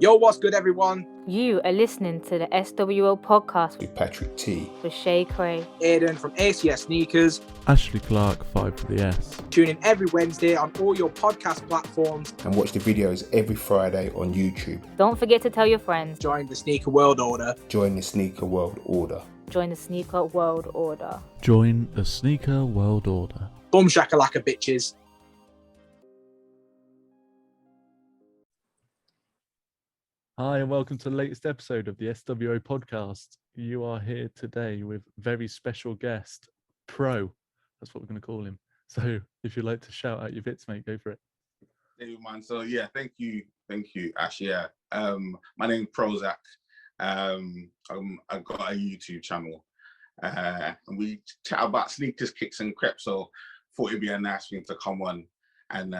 Yo, what's good, everyone? You are listening to the sWo podcast with Patrick T. with Shay Cray, Aiden from ACS Sneakers. Ashley Clark, 5 for the S. Tune in every Wednesday on all your podcast platforms. And watch the videos every Friday on YouTube. Don't forget to tell your friends. Join the Sneaker World Order. Join the Sneaker World Order. Join the Sneaker World Order. Join the Sneaker World Order. Boom shakalaka, bitches. Hi, and welcome to the latest episode of the sWo podcast. You are here today with very special guest, Pro. That's what we're going to call him. So if you'd like to shout out your bits, mate, go for it. Hey, man. So, yeah, thank you, Ash. Yeah. My name's Prozac. I've got a YouTube channel. And we chat about sneakers, kicks, and crepes. So thought it'd be a nice thing to come on and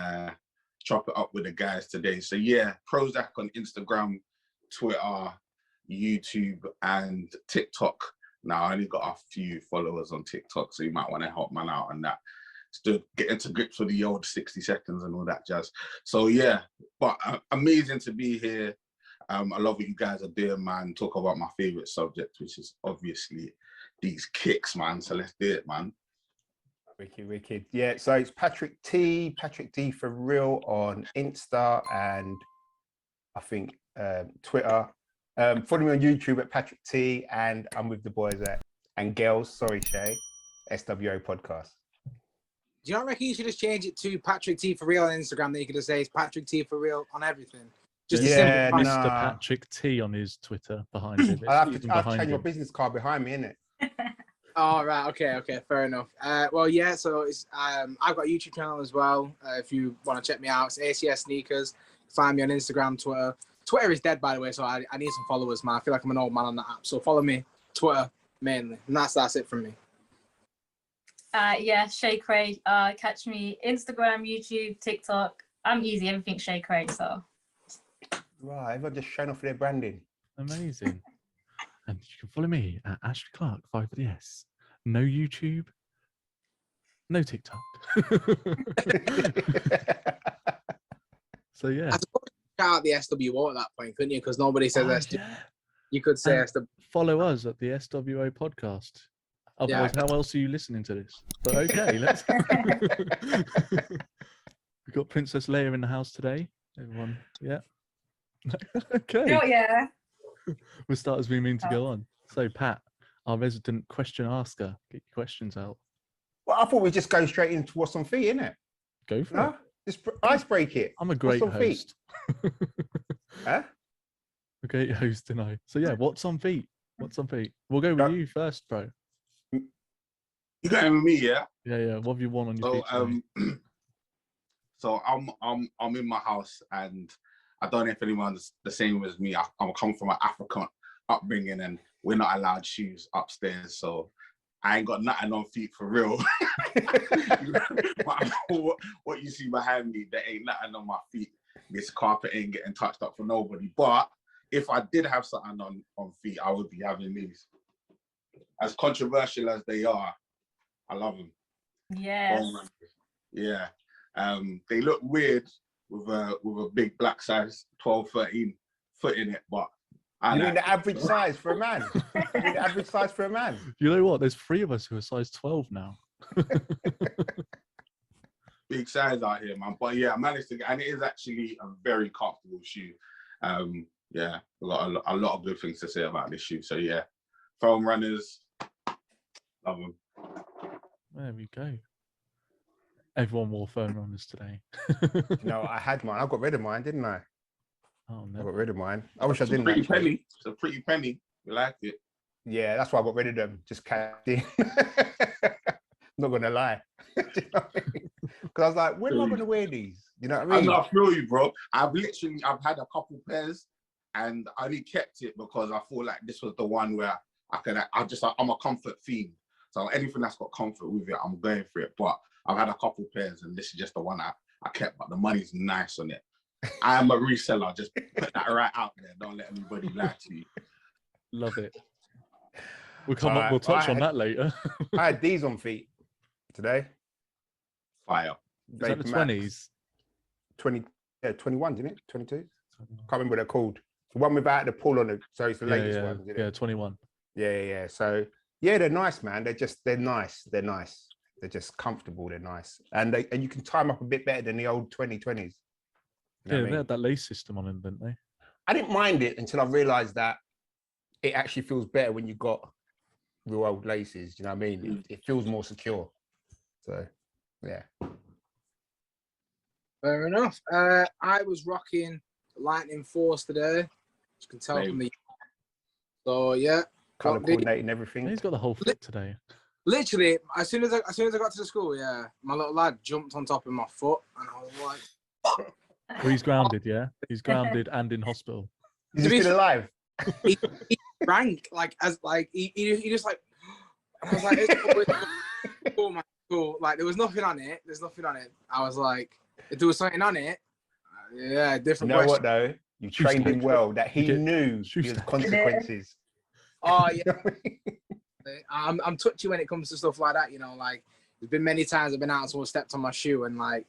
chop it up with the guys today. So, yeah, Prozac on Instagram, Twitter, YouTube, and TikTok. Now, I only got a few followers on TikTok, so you might want to help man out on that. Still getting to grips with the old 60 seconds and all that jazz. So, yeah, but amazing to be here. I love what you guys are doing, man. Talk about my favorite subject, which is obviously these kicks, man. So let's do it, man. Wicked. Yeah, so it's Patrick T for real on Insta and I think Twitter. Follow me on YouTube at Patrick T, and I'm with the boys and girls, sorry, Shay, sWo podcast. Do you not reckon you should just change it to Patrick T for real on Instagram? Then you could just say it's Patrick T for real on everything. Just yeah, a simple Mr. Patrick T on his Twitter behind him. I'll have to change your business card behind me, innit? Oh, right. Okay. Fair enough. Well, yeah. So it's I've got a YouTube channel as well. If you want to check me out, it's ACS Sneakers. Find me on Instagram, Twitter. Twitter is dead, by the way, so I need some followers, man. I feel like I'm an old man on that app. So follow me, Twitter mainly, and that's it from me. Yeah, Shay Cray. Catch me Instagram, YouTube, TikTok. I'm easy. Everything Shay Cray. So. Right, everyone just showing off their branding. Amazing. And you can follow me at Ashley Clark, 5 for the S. No YouTube, no TikTok. So, yeah. I suppose you shout out the sWo at that point, couldn't you? Because nobody says SWO. Yeah. You could say SWO. Follow us at the sWo podcast. Otherwise, how else are you listening to this? But okay, let's. We've got Princess Leia in the house today. Everyone, yeah. Okay. Oh, yeah. We'll start as we mean to go on. So, Pat, our resident question asker, get your questions out. Well, I thought we'd just go straight into what's on feet, innit? Go for No? it. Just ice break it. I'm a great What's on feet? host. Huh? A great host tonight. So, yeah, what's on feet? We'll go with you first, bro. You going with me, yeah? Yeah. What have you won on your feet? Today? So I'm in my house, and I don't know if anyone's the same as me. I'm come from an African upbringing, and we're not allowed shoes upstairs, so I ain't got nothing on feet for real. what you see behind me, there ain't nothing on my feet. This carpet ain't getting touched up for nobody. But if I did have something on feet, I would be having these. As controversial as they are, I love them. Yes. Yeah. They look weird with a big black size 12, 13 foot in it, but You mean the average size for a man? You know what? There's 3 of us who are size 12 now. Big size out here, man. But yeah, I managed to get, and it is actually a very comfortable shoe. Yeah, I've got a lot of good things to say about this shoe. So yeah, foam runners, love them. There we go. Everyone wore foam runners today. No, I had mine. I got rid of mine, didn't I? Oh no. I got rid of mine. I wish I didn't. Pretty actually. penny. It's a pretty penny. We liked it. Yeah, that's why I got rid of them. Just cashed in. Not gonna lie. Because I was like, when am I gonna wear these? You know what I mean? I feel you, bro. I've had a couple pairs, and I only kept it because I feel like this was the one where I'm a comfort fiend. So anything that's got comfort with it, I'm going for it. But I've had a couple pairs, and this is just the one I kept. But the money's nice on it. I am a reseller. Just put that right out there. Don't let anybody lie to you. Love it. We'll touch on that later. I had these on feet today. Fire. Is that the 20s? 21, didn't it? 22? Can't remember what they're called. The one without the pull on it. So it's the Yeah, latest yeah, one. Isn't yeah, it? 21. Yeah. So yeah, they're nice, man. They're nice. They're just comfortable. They're nice, and you can tie them up a bit better than the old 2020s. You know Yeah, what I they mean? had that lace system on them, didn't they? I didn't mind it until I realised that it actually feels better when you got real old laces. You know what I mean? It feels more secure. So yeah. Fair enough. I was rocking Lightning Force today. As you can tell from the. So yeah, Color clocked it. coordinating everything. He's got the whole fit today. Literally, as soon as I got to the school, yeah, my little lad jumped on top of my foot, and I was like, Well, he's grounded, yeah? He's grounded and in hospital. Is he still alive? he drank he just like. I was like, it's cool, man, cool. Like there was nothing on it. There's nothing on it. I was like, if there was something on it, yeah, different. You know question. what though? You trained him well. That he knew shoe his stack. consequences. Oh yeah. I'm touchy when it comes to stuff like that, you know. Like there's been many times I've been out and someone stepped on my shoe and like,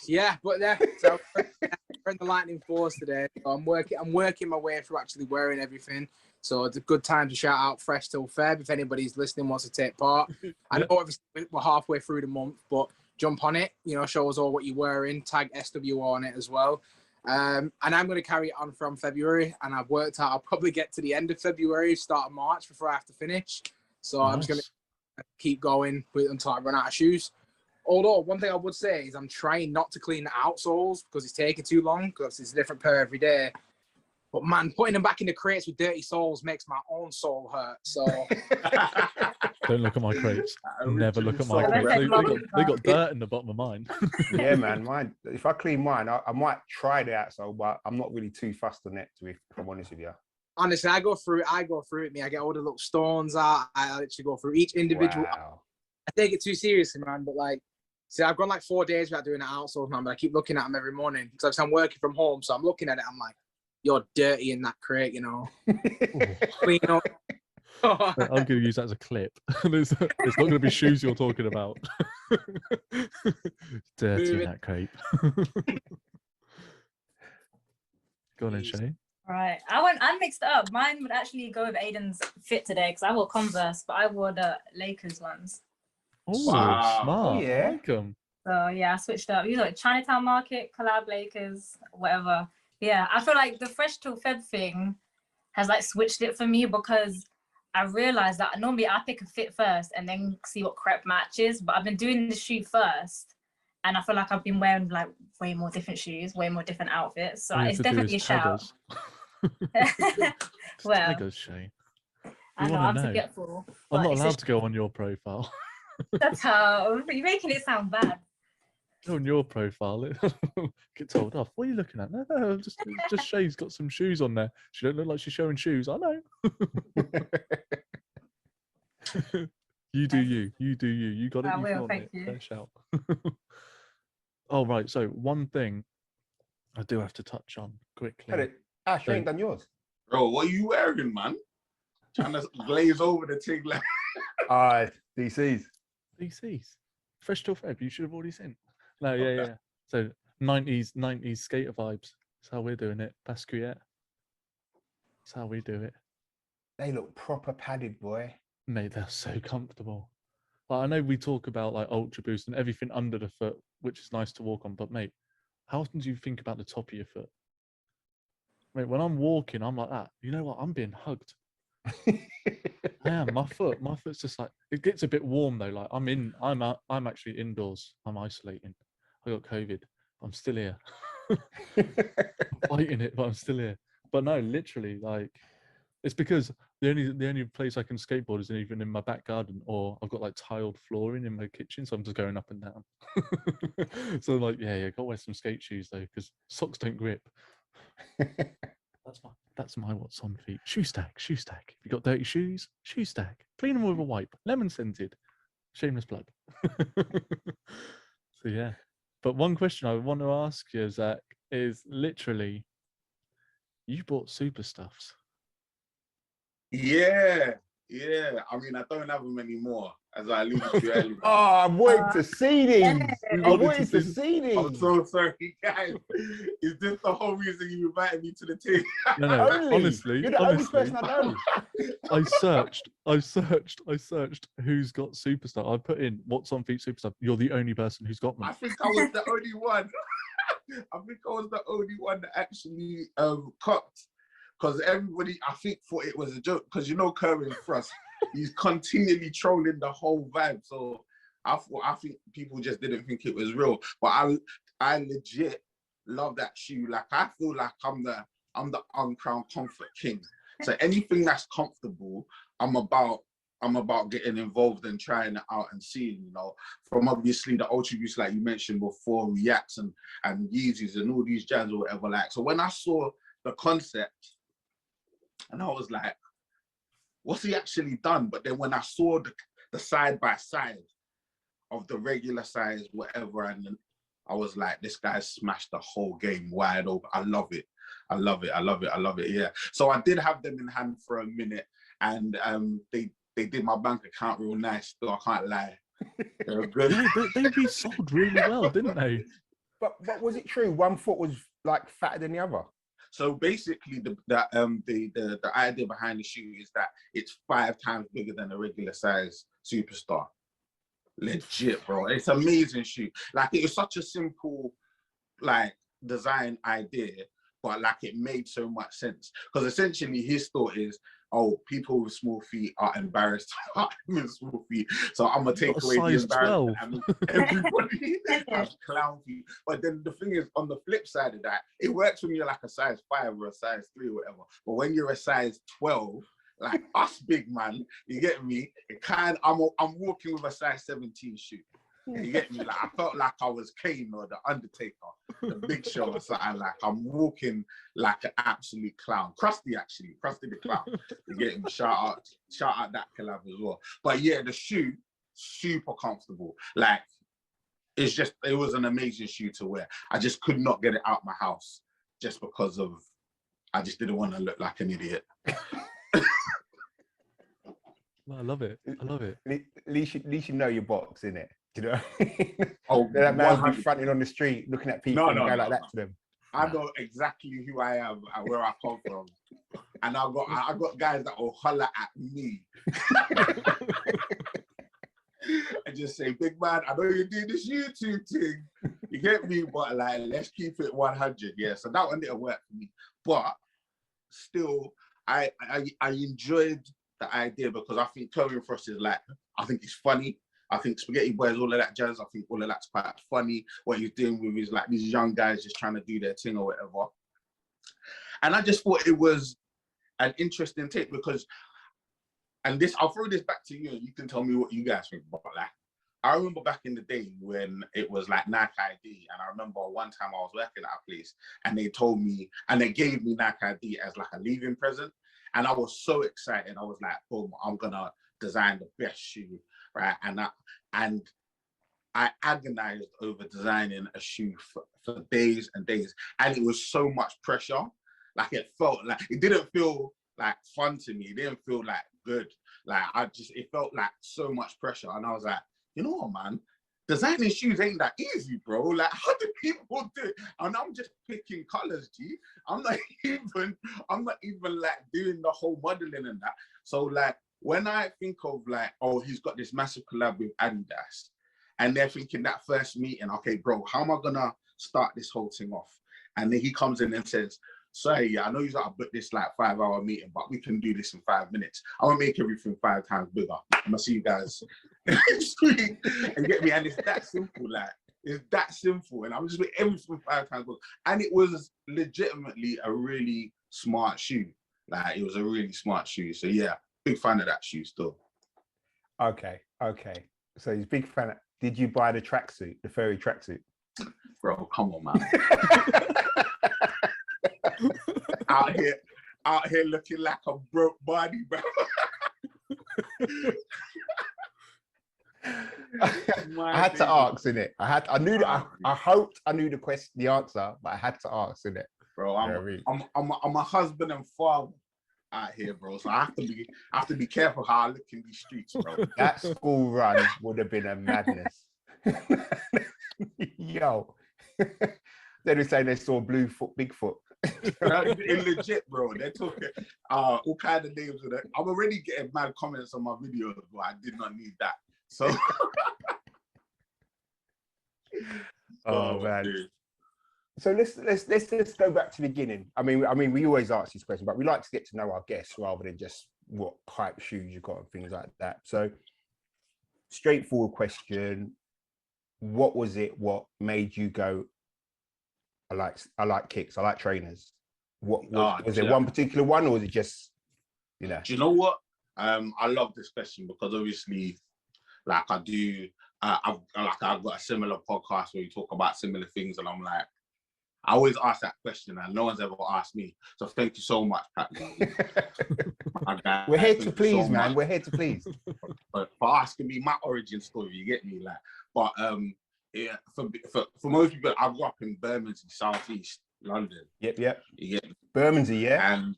yeah. But yeah, so we're in the Lightning Force today. So I'm working my way through actually wearing everything. So it's a good time to shout out Fresh Till Feb if anybody's listening wants to take part. I know obviously we're halfway through the month, but jump on it. You know, show us all what you're wearing. Tag sWo on it as well. And I'm going to carry it on from February, and I've worked out I'll probably get to the end of February, start of March before I have to finish. So I'm just going to keep going until I run out of shoes. Although one thing I would say is I'm trying not to clean the outsoles because it's taking too long because it's a different pair every day. But man, putting them back in the crates with dirty soles makes my own soul hurt. So Don't look at my crates. Never look at my soul, crates. They got dirt in the bottom of mine. Yeah, man. Mine. If I clean mine, I might try the outsole, but I'm not really too fussed on it. If I'm honest with you. honestly, I go through it. Me, I get all the little stones out. I literally go through each individual. Wow. I take it too seriously, man. But like, see, I've gone like 4 days without doing the outsoles, man. But I keep looking at them every morning because I'm working from home, so I'm looking at it. I'm like, you're dirty in that crate, you know. Clean up. I'm going to use that as a clip. It's not going to be shoes you're talking about. Dirty in that crate. Go on then, Shay. Right, I mixed it up. Mine would actually go with Aiden's fit today because I wore Converse, but I wore the Lakers ones. Oh, Wow. smart. Oh, yeah. I like 'em. So yeah, I switched up. You know, Chinatown Market, collab Lakers, whatever. Yeah, I feel like the Fresh Till Feb thing has like switched it for me because I realized that normally I pick a fit first and then see what crep matches, but I've been doing the shoe first, and I feel like I've been wearing like way more different shoes, way more different outfits. So All you it's have to do definitely a is shout. tag us. Well, Tag us, Shay. I know wanna I'm know. forgetful. I'm but not it's a allowed to go on your profile. That's how you're making it sound bad. Go on your profile. Get told off. What are you looking at? No, just Shay's got some shoes on there. She don't look like she's showing shoes. I know. You do you. You do you. You got it. I You will, flaunt thank it. you. Don't shout. Oh right. So one thing I do have to touch on quickly. Ash, you ain't done yours. Bro, what are you wearing, man? Trying to glaze over the thing like. DC's. DC's. Fresh Till Feb. You should have already seen. No, yeah. So 90s skater vibes. That's how we're doing it. Basquiat. That's how we do it. They look proper padded, boy. Mate, they're so comfortable. Like, I know we talk about like Ultra Boost and everything under the foot, which is nice to walk on, but mate, how often do you think about the top of your foot? Mate, when I'm walking, I'm like that. You know what? I'm being hugged. I am. My foot's just like, it gets a bit warm though. Like I'm actually indoors. I'm isolating. I got COVID. I'm still here. I'm fighting it, but I'm still here. But no, literally, like, it's because the only place I can skateboard is even in my back garden, or I've got like tiled flooring in my kitchen, so I'm just going up and down. So I'm like, yeah, gotta wear some skate shoes though, because socks don't grip. That's my what's on feet. Shoe stack. If you got dirty shoes, shoe stack. Clean them with a wipe. Lemon scented. Shameless plug. So yeah. But one question I want to ask you, Zach, is literally, you bought super stuffs. Yeah. I mean, I don't have them anymore. as I alluded to earlier. Oh, I'm waiting to see these. Yeah. I'm waiting to see I'm these. so sorry, guys. Is this the whole reason you invited me to the team? No, no. Only. Honestly, You're the only person I know. I searched who's got Superstar. I put in what's on Feet Superstar. You're the only person who's got I them. think I was the only one. I think I was the only one that actually copped. Because everybody, I think, thought it was a joke. Because you know Kerwin Frost, he's continually trolling the whole vibe. So I think people just didn't think it was real. But I legit love that shoe. Like I feel like I'm the uncrowned comfort king. So anything that's comfortable, I'm about getting involved and trying it out and seeing, you know, from obviously the Ultra Boost, like you mentioned before, Reacts and Yeezys and all these jazz or whatever. Like, so when I saw the concept, and I was like, what's he actually done? But then when I saw the side by side of the regular size, whatever, and then I was like, this guy smashed the whole game wide open. I love it. I love it. Yeah. So I did have them in hand for a minute, and they did my bank account real nice, so I can't lie. They were good. Yeah, they resold really well, didn't they? But was it true? One foot was like fatter than the other. So basically, the idea behind the shoe is that it's 5 times bigger than a regular size Superstar. Legit, bro. It's an amazing shoe. Like, it was such a simple, like, design idea, but like it made so much sense. Because essentially his thought is, oh, people with small feet are embarrassed with small feet, so I'm gonna take away the embarrassment. I mean, everybody has clown feet. But then the thing is, on the flip side of that, it works when you're like a size 5 or a size 3 or whatever. But when you're a size 12, like us big man, you get me? I'm walking with a size 17 shoe. You get me? Like, I felt like I was Kane or the Undertaker, the Big Show or something. Like, I'm walking like an absolute clown. Krusty the Clown. You get me? Shout out that collab as well. But yeah, the shoe, super comfortable. Like, it was an amazing shoe to wear. I just could not get it out my house just because I just didn't want to look like an idiot. Well, I love it. At least you know your box, innit? Do you know? Oh, that man will be fronting on the street, looking at people and go like that to them. I know exactly who I am and where I come from, and I got guys that will holler at me and just say, "Big man, I know you're doing this YouTube thing. You get me, but like, let's keep it 100." Yeah, so that one didn't work for me, but still, I enjoyed the idea because I think Kerwin Frost is like, I think it's funny. I think Spaghetti Boys, all of that jazz, I think all of that's quite funny. What he's doing with his, like, these young guys just trying to do their thing or whatever. And I just thought it was an interesting take because, and this, I'll throw this back to you and you can tell me what you guys think about that. I remember back in the day when it was like Nike ID, and I remember one time I was working at a place and they told me, and they gave me Nike ID as like a leaving present. And I was so excited. I was like, boom, I'm gonna design the best shoe, right? And I agonized over designing a shoe for days and days. And it was so much pressure. Like, it felt like, it didn't feel like fun to me. It didn't feel like good. Like, it felt like so much pressure. And I was like, you know what, man? Designing shoes ain't that easy, bro. Like, how do people do it? And I'm just picking colors, G. I'm not even like doing the whole modeling and that. So like, when I think of like, oh, he's got this massive collab with Adidas, and they're thinking that first meeting, okay, bro, how am I gonna start this whole thing off? And then he comes in and says, sorry, yeah, I know you got to book this like 5-hour meeting, but we can do this in 5 minutes. I want to make everything 5 times bigger. I'm gonna see you guys next week and get me. And it's that simple, like, it's that simple. And I'm just making everything 5 times bigger. And it was legitimately a really smart shoe. Like, it was a really smart shoe. So yeah, big fan of that shoe still. Okay. So he's a big fan. Did you buy the tracksuit, the furry tracksuit? Bro, come on, man. out here looking like a broke body, bro. I had to ask, innit? I hoped I knew the answer, but I had to ask, innit? Bro, I'm a husband and father. out here, bro. So I have to be careful how I look in these streets, bro. That school run would have been a madness. Yo. They were saying they saw Bigfoot. It's legit, bro. They're talking all kind of names of that. I'm already getting mad comments on my videos, but I did not need that. So oh man. Dude. So let's go back to the beginning. I mean, we always ask this question, but we like to get to know our guests rather than just what type of shoes you got and things like that. So, straightforward question: what was it? What made you go? I like kicks. I like trainers. What was there one particular one, or was it just, you know? Do you know what? I love this question because obviously, like I do, I've got a similar podcast where we talk about similar things, and I'm like, I always ask that question, and no one's ever asked me. So thank you so much, Pat. We're here to please, man. We're here to please. For asking me my origin story, you get me, like. But yeah, for most people, I grew up in Bermondsey, southeast London. Yep. You get me? Bermondsey, yeah. And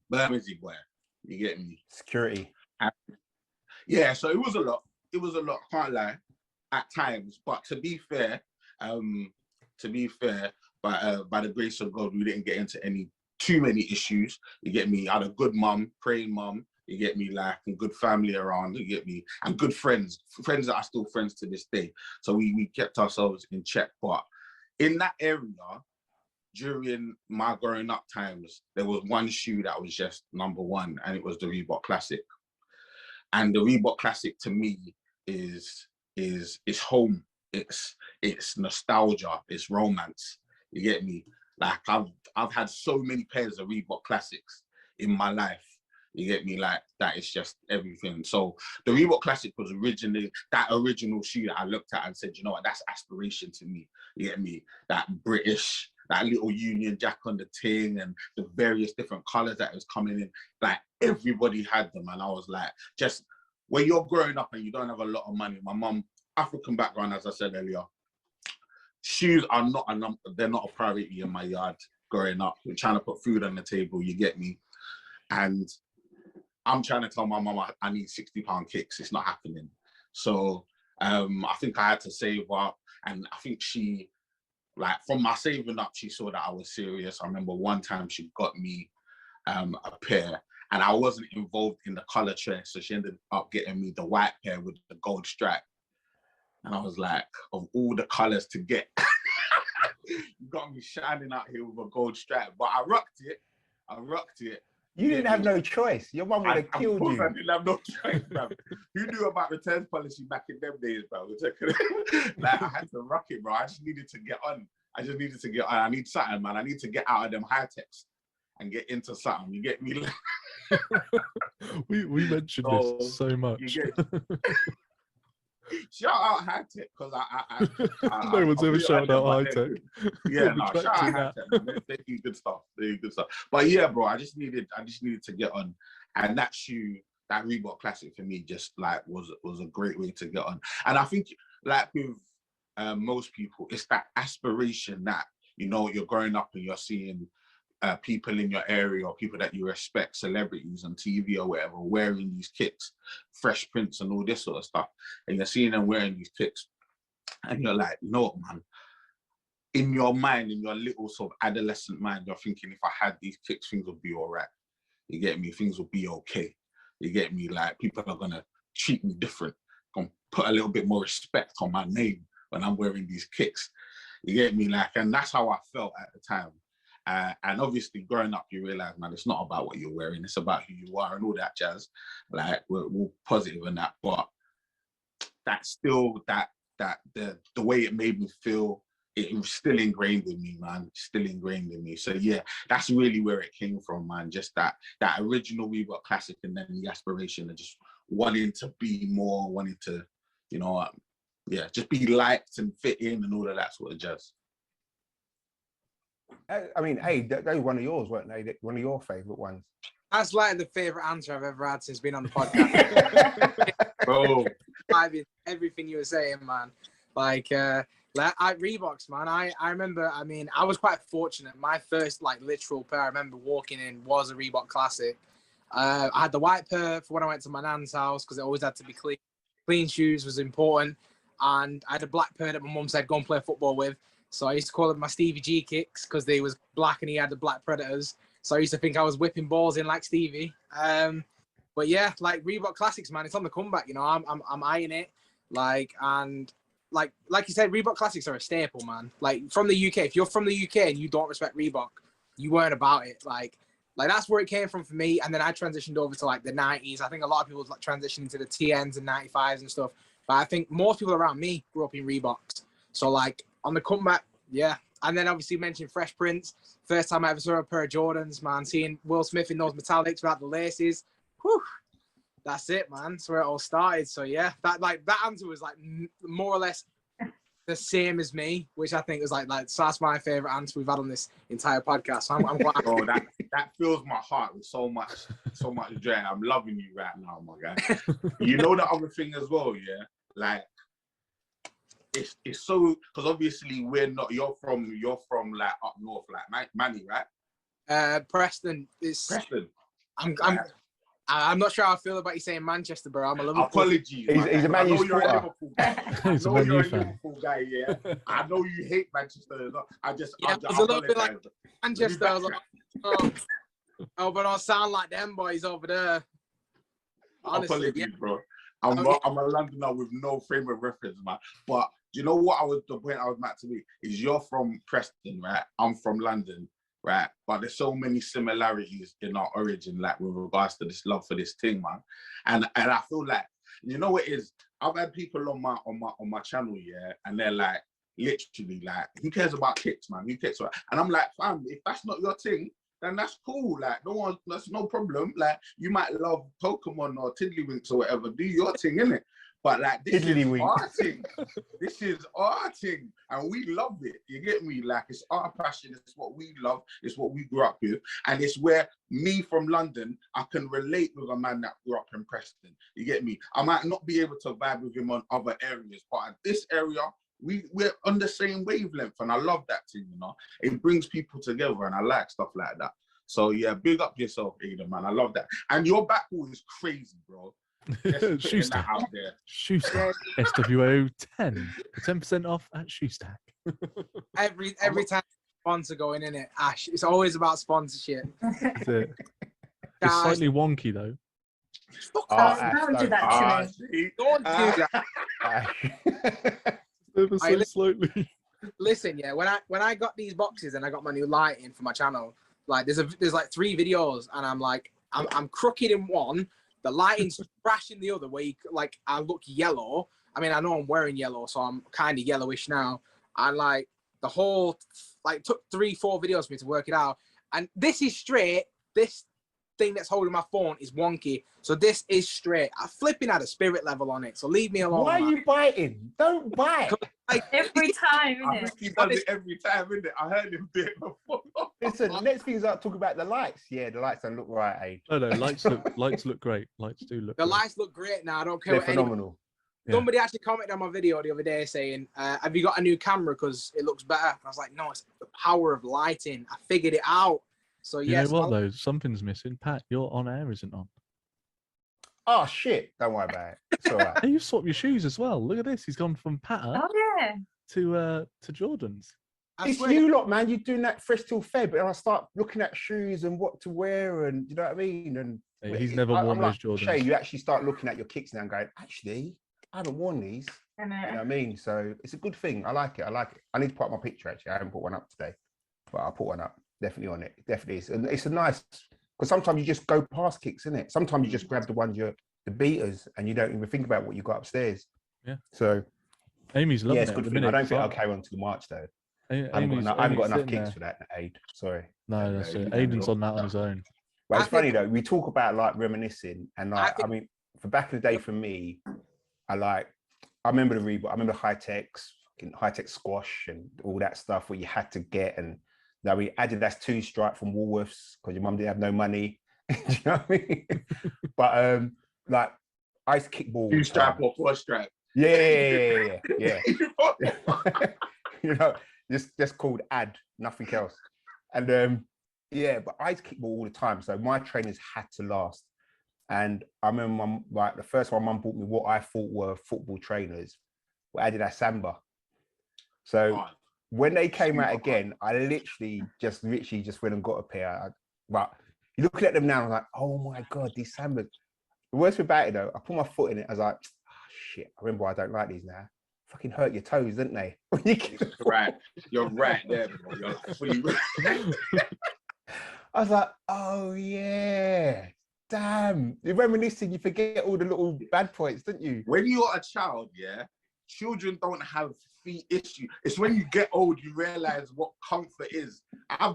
Bermondsey, boy, you get me? Security. Yeah, so it was a lot. Can't lie, at times. But to be fair, by the grace of God, we didn't get into too many issues. You get me? I had a good mum, praying mum. You get me, like, and good family around, you get me, and good friends that are still friends to this day. So we kept ourselves in check. But in that area, during my growing up times, there was one shoe that was just number one, and it was the Reebok Classic. And the Reebok Classic to me is home. It's nostalgia. It's romance. You get me? Like I've had so many pairs of Reebok Classics in my life. You get me? Like, that is just everything. So the Reebok Classic was originally that original shoe that I looked at and said, you know what, that's aspiration to me. You get me? That British, that little Union Jack on the ting and the various different colors that was coming in. Like, everybody had them. And I was like, just when you're growing up and you don't have a lot of money, my mum, African background, as I said earlier, shoes are they're not a priority in my yard growing up. We're trying to put food on the table, you get me? And I'm trying to tell my mum I need £60 kicks. It's not happening. So I think I had to save up. And I think she, like, from my saving up, she saw that I was serious. I remember one time she got me a pair, and I wasn't involved in the color choice. So she ended up getting me the white pair with the gold stripe. And I was like, of all the colors to get, you got me shining out here with a gold stripe. But I rocked it. You didn't have no choice. Your mum would have killed you. I didn't have no choice, bro. Who knew about returns policy back in them days, bro? Like, I had to rock it, bro. I just needed to get on. I need something, man. I need to get out of them high techs and get into something. You get me? we mentioned this so much. Shout out high tech, because no one's ever shouted out high tech. Yeah, no, shout out high tech. They do good stuff. But yeah, bro, I just needed to get on, and that shoe, that Reebok Classic, for me, just like was a great way to get on. And I think, like with most people, it's that aspiration that, you know, you're growing up and you're seeing people in your area or people that you respect, celebrities on TV or whatever, wearing these kicks, Fresh Prince and all this sort of stuff, and you're seeing them wearing these kicks, and you're like, you know what, man, in your mind, in your little sort of adolescent mind, you're thinking, if I had these kicks, things would be all right. You get me? Things will be okay. You get me? Like, people are gonna treat me different, gonna put a little bit more respect on my name when I'm wearing these kicks. You get me? Like, and that's how I felt at the time. And obviously, growing up, you realize, man, it's not about what you're wearing; it's about who you are and all that jazz. Like, we're positive in that, but that's still the way it made me feel. It was still ingrained in me, man. Still ingrained in me. So yeah, that's really where it came from, man. Just that original Reebok Classic, and then the aspiration of just wanting to be more, wanting to, you know, yeah, just be liked and fit in and all of that sort of jazz. I mean, hey, they were one of yours, weren't they? One of your favourite ones. That's like the favourite answer I've ever had since being on the podcast. Bro, everything you were saying, man. Like Reeboks, man. I remember. I mean, I was quite fortunate. My first, like, literal pair I remember walking in was a Reebok Classic. I had the white pair for when I went to my nan's house because it always had to be clean. Clean shoes was important. And I had a black pair that my mum said go and play football with. So I used to call them my Stevie G kicks because they was black and he had the black Predators. So I used to think I was whipping balls in like Stevie. But yeah, like Reebok Classics, man, it's on the comeback. You know, I'm eyeing it. Like you said, Reebok Classics are a staple, man. Like from the UK, if you're from the UK and you don't respect Reebok, you weren't about it. Like that's where it came from for me. And then I transitioned over to like the 90s. I think a lot of people like transitioning to the TNs and 95s and stuff. But I think most people around me grew up in Reeboks. So like on the comeback, yeah. And then obviously mentioned Fresh Prince. First time I ever saw a pair of Jordans, man. Seeing Will Smith in those metallics without the laces. Whew. That's it, man. That's where it all started. So yeah, that answer was like more or less the same as me, which I think is like so that's my favorite answer we've had on this entire podcast. So I'm glad. Oh, that fills my heart with so much joy. I'm loving you right now, my guy. You know the other thing as well, yeah. Like it's so because obviously we're not. You're from like up north, like Manny, right? Preston. Preston. I'm not sure how I feel about you saying Manchester, bro. I'm a Liverpool. Apologies. He's a Man U you're a supporter. Liverpool guy. I He's a know Man you're U a fan. Liverpool guy, yeah. I know you hate Manchester. I It's a little bit like Manchester. I was like, oh, but I sound like them boys over there. Honestly, apologies, bro. I'm a Londoner with no frame of reference, man. But do you know what the point I was meant to be is you're from Preston, right? I'm from London, right? But there's so many similarities in our origin, like with regards to this love for this thing, man. And I feel like, you know what it is? I've had people on my channel, yeah, and they're like, literally like, who cares about kicks, man? Who cares about? And I'm like, fam, if that's not your thing, then that's cool. Like, that's no problem. Like, you might love Pokemon or Tiddlywinks or whatever. Do your thing, innit? But like, this is our thing. This is our thing, and we love it. You get me? Like, it's our passion. It's what we love. It's what we grew up with, and it's where me from London, I can relate with a man that grew up in Preston. You get me? I might not be able to vibe with him on other areas, but in this area, we're on the same wavelength, and I love that thing. You know, it brings people together, and I like stuff like that. So yeah, big up yourself, Aiden, man. I love that, and your backball is crazy, bro. Shoestack. Shoestack. sWo 10. 10% off at Shoestack. every time sponsor going in it, Ash. It's always about sponsorship. That's it. It's slightly wonky though. Don't do that to me. Don't do that. Ever so slightly. Listen, yeah. When I got these boxes and I got my new lighting for my channel, like there's like 3 videos, and I'm like I'm crooked in one. The lighting's trash in the other where like I look yellow. I mean, I know I'm wearing yellow, so I'm kind of yellowish now. And like the whole, like took 3-4 videos for me to work it out. And this is straight. This thing that's holding my phone is wonky. So this is straight. I flipping had a spirit level on it. So leave me alone. Why are you biting? Don't bite. Like, Every time, I isn't think he does it every time, isn't it? I heard him do it before. Listen, next thing is talk about the lights. Yeah, the lights don't look right, Aid. Oh no, lights look great. Lights do look the great. lights look great now. I don't care They're what anyone. phenomenal. Yeah. Somebody actually commented on my video the other day saying, have you got a new camera because it looks better? And I was like, no, it's the power of lighting. I figured it out. So You yes. know what though? Something's missing. Pat, your on air isn't on. Oh shit! Don't worry about it. It's all right. Hey, you've swapped your shoes as well. Look at this. He's gone from patter Oh yeah. to Jordans. I It's swear you lot, man. You're doing that fresh till Feb, and I start looking at shoes and what to wear, and you know what I mean. And Hey, he's never worn those Jordans. Shay, you actually start looking at your kicks now and going, actually, I haven't worn these. You know what I mean? So it's a good thing. I like it. I need to put up my picture actually. I haven't put one up today, but I'll put one up. Definitely on it. Definitely is. And it's a nice, because sometimes you just go past kicks, isn't it? Sometimes you just grab the ones the beaters, and you don't even think about what you got upstairs. Yeah. So Amy's loving it's it. good At the thing. I minute. don't think I'll carry on to March though. I haven't got enough sitting kicks there. for that, Aid. Sorry. No, that's it. Aiden's on that on his own. But it's I think- funny though, we talk about like reminiscing, and like I mean, for back in the day for me, I remember the Reebok, I remember high tech squash and all that stuff where you had to get, and now we Adidas 2-stripe from Woolworths because your mum didn't have no money. Do you know what I mean? But like I used to kickball. 2-stripe or 4-stripe. Yeah. You know, just called ad, nothing else. And Yeah, but I used to kickball all the time, so my trainers had to last. And I remember, like the first one, mum bought me what I thought were football trainers. Were Adidas Samba. So when they came out again, I literally just went and got a pair. But you're looking at them now, I'm like, oh my god, these Sambas. The worst thing about it though, I put my foot in it. I was like, oh, shit. I remember I don't like these now. Fucking hurt your toes, didn't they? You're right there, bro. You're like fully. I was like, oh yeah, damn. You're reminiscing, you forget all the little bad points, don't you? When you're a child, yeah, children don't have feet issue. It's when you get old, you realize what comfort is. I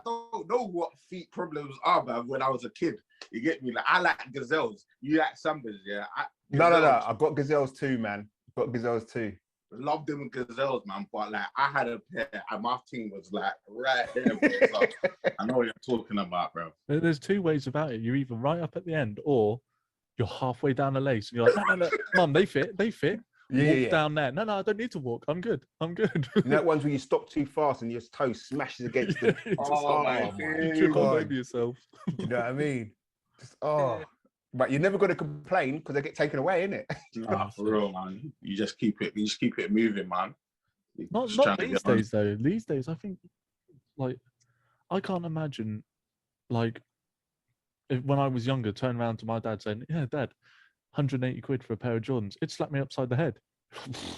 don't know what feet problems are, man, when I was a kid. You get me? Like, I like gazelles. You like Sambas, yeah? No. I've got gazelles too, man. Got gazelles too. Love them gazelles, man. But like, I had a pair and my thing was like right there, bro. So I know what you're talking about, bro. There's two ways about it. You're either right up at the end or you're halfway down the lace and you're like, no, mum, they fit. Walk down there. No, I don't need to walk. I'm good. You know that ones where you stop too fast and your toe smashes against the. Oh my you trip all over yourself. You know what I mean? But you're never going to complain because they get taken away, innit? Nah, for real, man. You just keep it moving, man. Not these days though. These days, I think, like, I can't imagine, like, when I was younger, turning around to my dad saying, "Yeah, Dad, 180 quid for a pair of Jordans." It slapped me upside the head.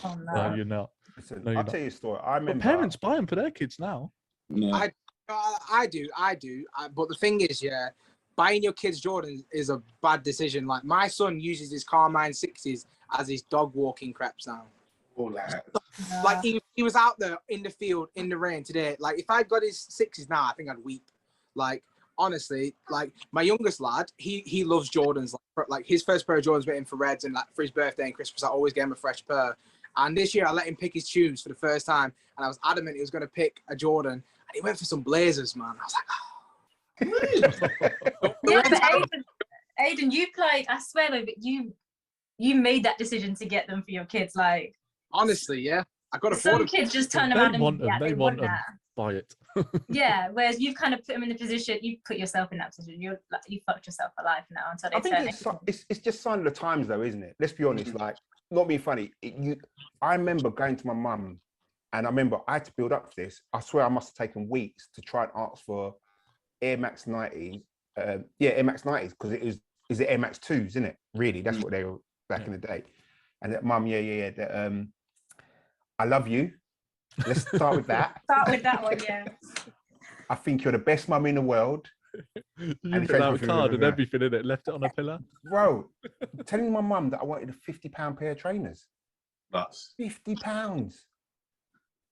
Oh, no. No, you're not. Listen, No, you're I'll not. tell you a story. I remember. But parents buy them for their kids now. Yeah. I do. But the thing is, yeah, buying your kids Jordans is a bad decision. Like, my son uses his Carmine 60s as his dog walking creps now. All that. Like, he was out there in the field in the rain today. Like, if I got his 60s now, I think I'd weep. Like, honestly, like, my youngest lad, he loves Jordans. Like his first pair of Jordans were infrareds, and like for his birthday and Christmas, I always gave him a fresh pair. And this year I let him pick his shoes for the first time, and I was adamant he was going to pick a Jordan, and he went for some Blazers, man. I was like, oh. Yeah, but Aiden, you played. I swear, though, but you made that decision to get them for your kids. Like, honestly, yeah, I got to. Some kids just turn around and they want them. Buy it. Yeah, whereas you've kind of put them in the position. You put yourself in that position. You fucked yourself for life now until they turn. It's just sign of the times, though, isn't it? Let's be honest. Like, not being funny. I remember going to my mum, and I remember I had to build up for this. I swear I must have taken weeks to try and ask for Air Max 90s. Air Max 90s, because is it Air Max 2s, isn't it? Really, that's what they were back in the day. And that mum, I love you. Let's start with that. Start with that one, yeah. I think you're the best mum in the world. You put out a card and everything in it, left it on a pillar. Bro, telling my mum that I wanted a £50 pair of trainers. That's £50. Do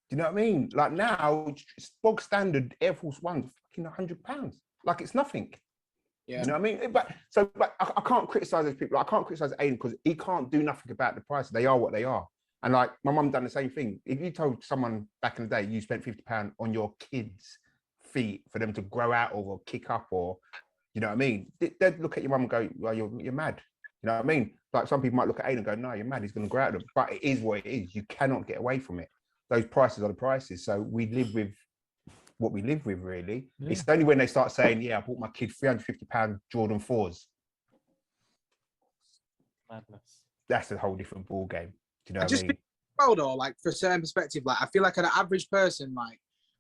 you know what I mean? Like, now, bog standard Air Force Ones, fucking £100. Like, it's nothing. Yeah. You know what I mean? But I can't criticize those people. Like, I can't criticize Aiden because he can't do nothing about the prices. They are what they are. And like, my mum done the same thing. If you told someone back in the day you spent £50 on your kids' feet for them to grow out of or kick up, or, you know what I mean? They'd look at your mum and go, well, you're mad. You know what I mean? Like, some people might look at Aiden and go, no, you're mad. He's going to grow out of them. But it is what it is. You cannot get away from it. Those prices are the prices. So we live with what we live with, really. Yeah. It's only when they start saying, yeah, I bought my kid £350 Jordan 4s. Madness. That's a whole different ball game. Do you know what I mean? Well, though, like, for a certain perspective, like, I feel like an average person,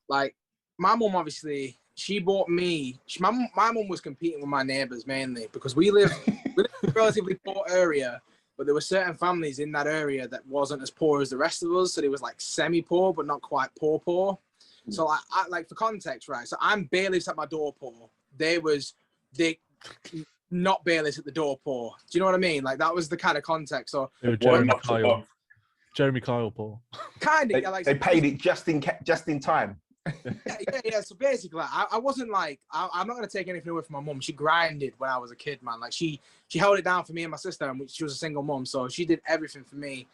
like my mum, obviously, she bought me. My mum was competing with my neighbours mainly because we live in a relatively poor area, but there were certain families in that area that wasn't as poor as the rest of us. So they was like semi-poor, but not quite poor. So I like, for context, right? So I'm bailiffs at my door poor. They not bailiffs at the door poor. Do you know what I mean? Like, that was the kind of context. So Jeremy Kyle poor. Kind of. Like, they paid it just in time. Yeah. So basically, I wasn't like, I'm not gonna take anything away from my mum. She grinded when I was a kid, man. Like, she held it down for me and my sister, and she was a single mum, so she did everything for me.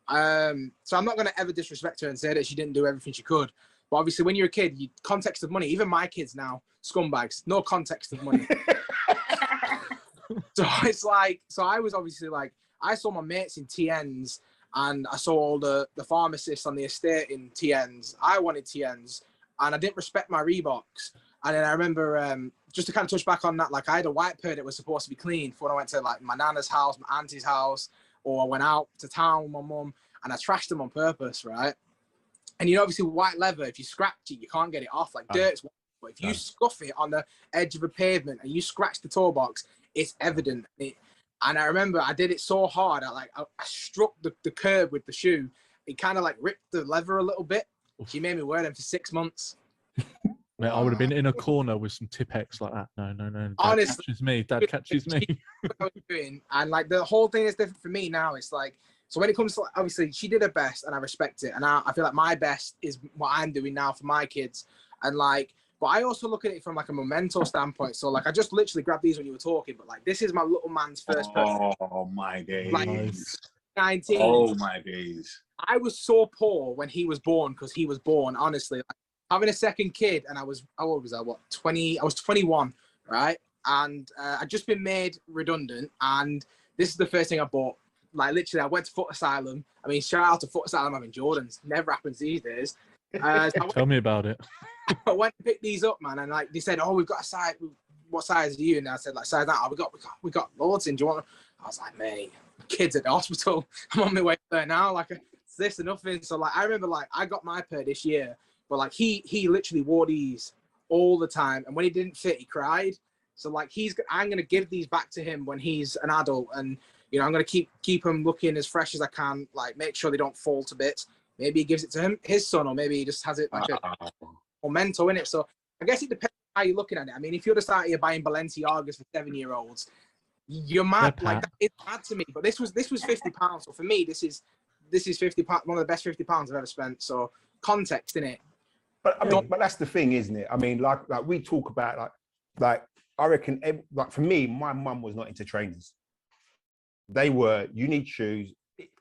So I'm not gonna ever disrespect her and say that she didn't do everything she could. But obviously, when you're a kid, context of money. Even my kids now, scumbags, no context of money. So it's like, so I was obviously like, I saw my mates in TNs, and I saw all the pharmacists on the estate in TNs. I wanted TNs, and I didn't respect my Reeboks. And then I remember, just to kind of touch back on that, like I had a white pair that was supposed to be clean for when I went to like my nana's house, my auntie's house, or I went out to town with my mum, and I trashed them on purpose, right? And you know, obviously white leather, if you scratch it, you can't get it off. Like dirt's white, but if you scuff it on the edge of a pavement and you scratch the toe box, it's evident. And I remember I did it so hard, I struck the curb with the shoe. It kind of like ripped the leather a little bit. She made me wear them for 6 months. Mate, I would have been in a corner with some Tipex like that. No. Dad Honestly, catches me. Dad catches me. What I was doing, and like the whole thing is different for me now. It's like, so when it comes to, obviously she did her best and I respect it, and I feel like my best is what I'm doing now for my kids. And like, but I also look at it from like a memento standpoint. So like I just literally grabbed these when you were talking, but like this is my little man's first person. Oh my days. Like, Nice. 19. Oh my days. I was so poor when he was born, because he was born, honestly, like, having a second kid, and I was, how old was I? What, 20? I was 21, right? And I'd just been made redundant, and this is the first thing I bought. Like literally, I went to Foot Asylum. I mean, shout out to Foot Asylum having Jordans. Never happens these days. So Tell me about it. I went to pick these up, man, and like they said, "Oh, we've got a size. What size are you?" And I said, "Like size that." "Oh, we got loads in. Do you want?" I was like, "Mate, kids at the hospital. I'm on my way there now. Like it's this and nothing." So like, I remember like I got my pair this year, but like he literally wore these all the time, and when he didn't fit, he cried. So like I'm gonna give these back to him when he's an adult, and you know I'm gonna keep him looking as fresh as I can. Like make sure they don't fall to bits. Maybe he gives it to his son, or maybe he just has it like a memento in it. So I guess it depends on how you're looking at it. I mean, if you're just out here buying Balenciagas for 7-year-olds, you're mad. Like that is mad to me. But this was £50. So for me, this is £50, one of the best £50 I've ever spent. So context in it. But I mean, but that's the thing, isn't it? I mean, like we talk about like I reckon, like for me, my mum was not into trainers. They were, you need shoes.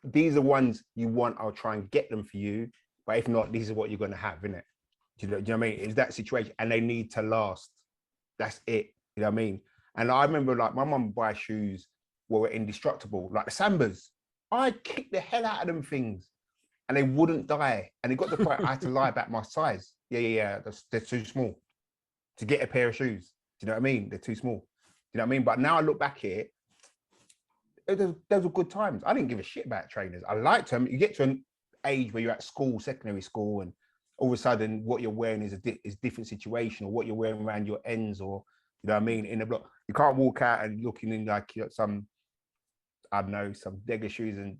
These are ones you want. I'll try and get them for you. But if not, these are what you're going to have, innit? Do you know what I mean? It's that situation, and they need to last. That's it. You know what I mean? And I remember, like, my mum would buy shoes were indestructible, like the Sambas. I'd kick the hell out of them things, and they wouldn't die. And it got to the point I had to lie about my size. Yeah. They're too small to get a pair of shoes. Do you know what I mean? They're too small. Do you know what I mean? But now I look back here, those were good times. I didn't give a shit about trainers. I liked them. You get to an age where you're at school, secondary school, and all of a sudden what you're wearing is a different situation, or what you're wearing around your ends, or you know what I mean, in the block. You can't walk out and looking in like some, I don't know, some Degger shoes and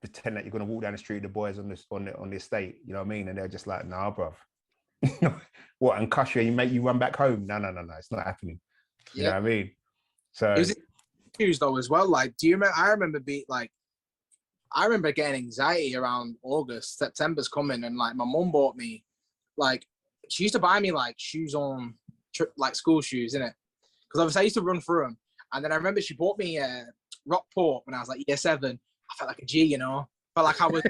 pretend that you're going to walk down the street with the boys on the estate. You know what I mean? And they're just like, nah, bruv. What, and cuss you and make you run back home? No, it's not happening. You know what I mean? So is it shoes though as well? Like, do you remember? I remember getting anxiety around August. September's coming, and like my mum bought me, like she used to buy me like shoes on, like school shoes, innit? Because obviously I used to run through them, and then I remember she bought me Rockport when I was like year 7. I felt like a G, you know. Felt like I was.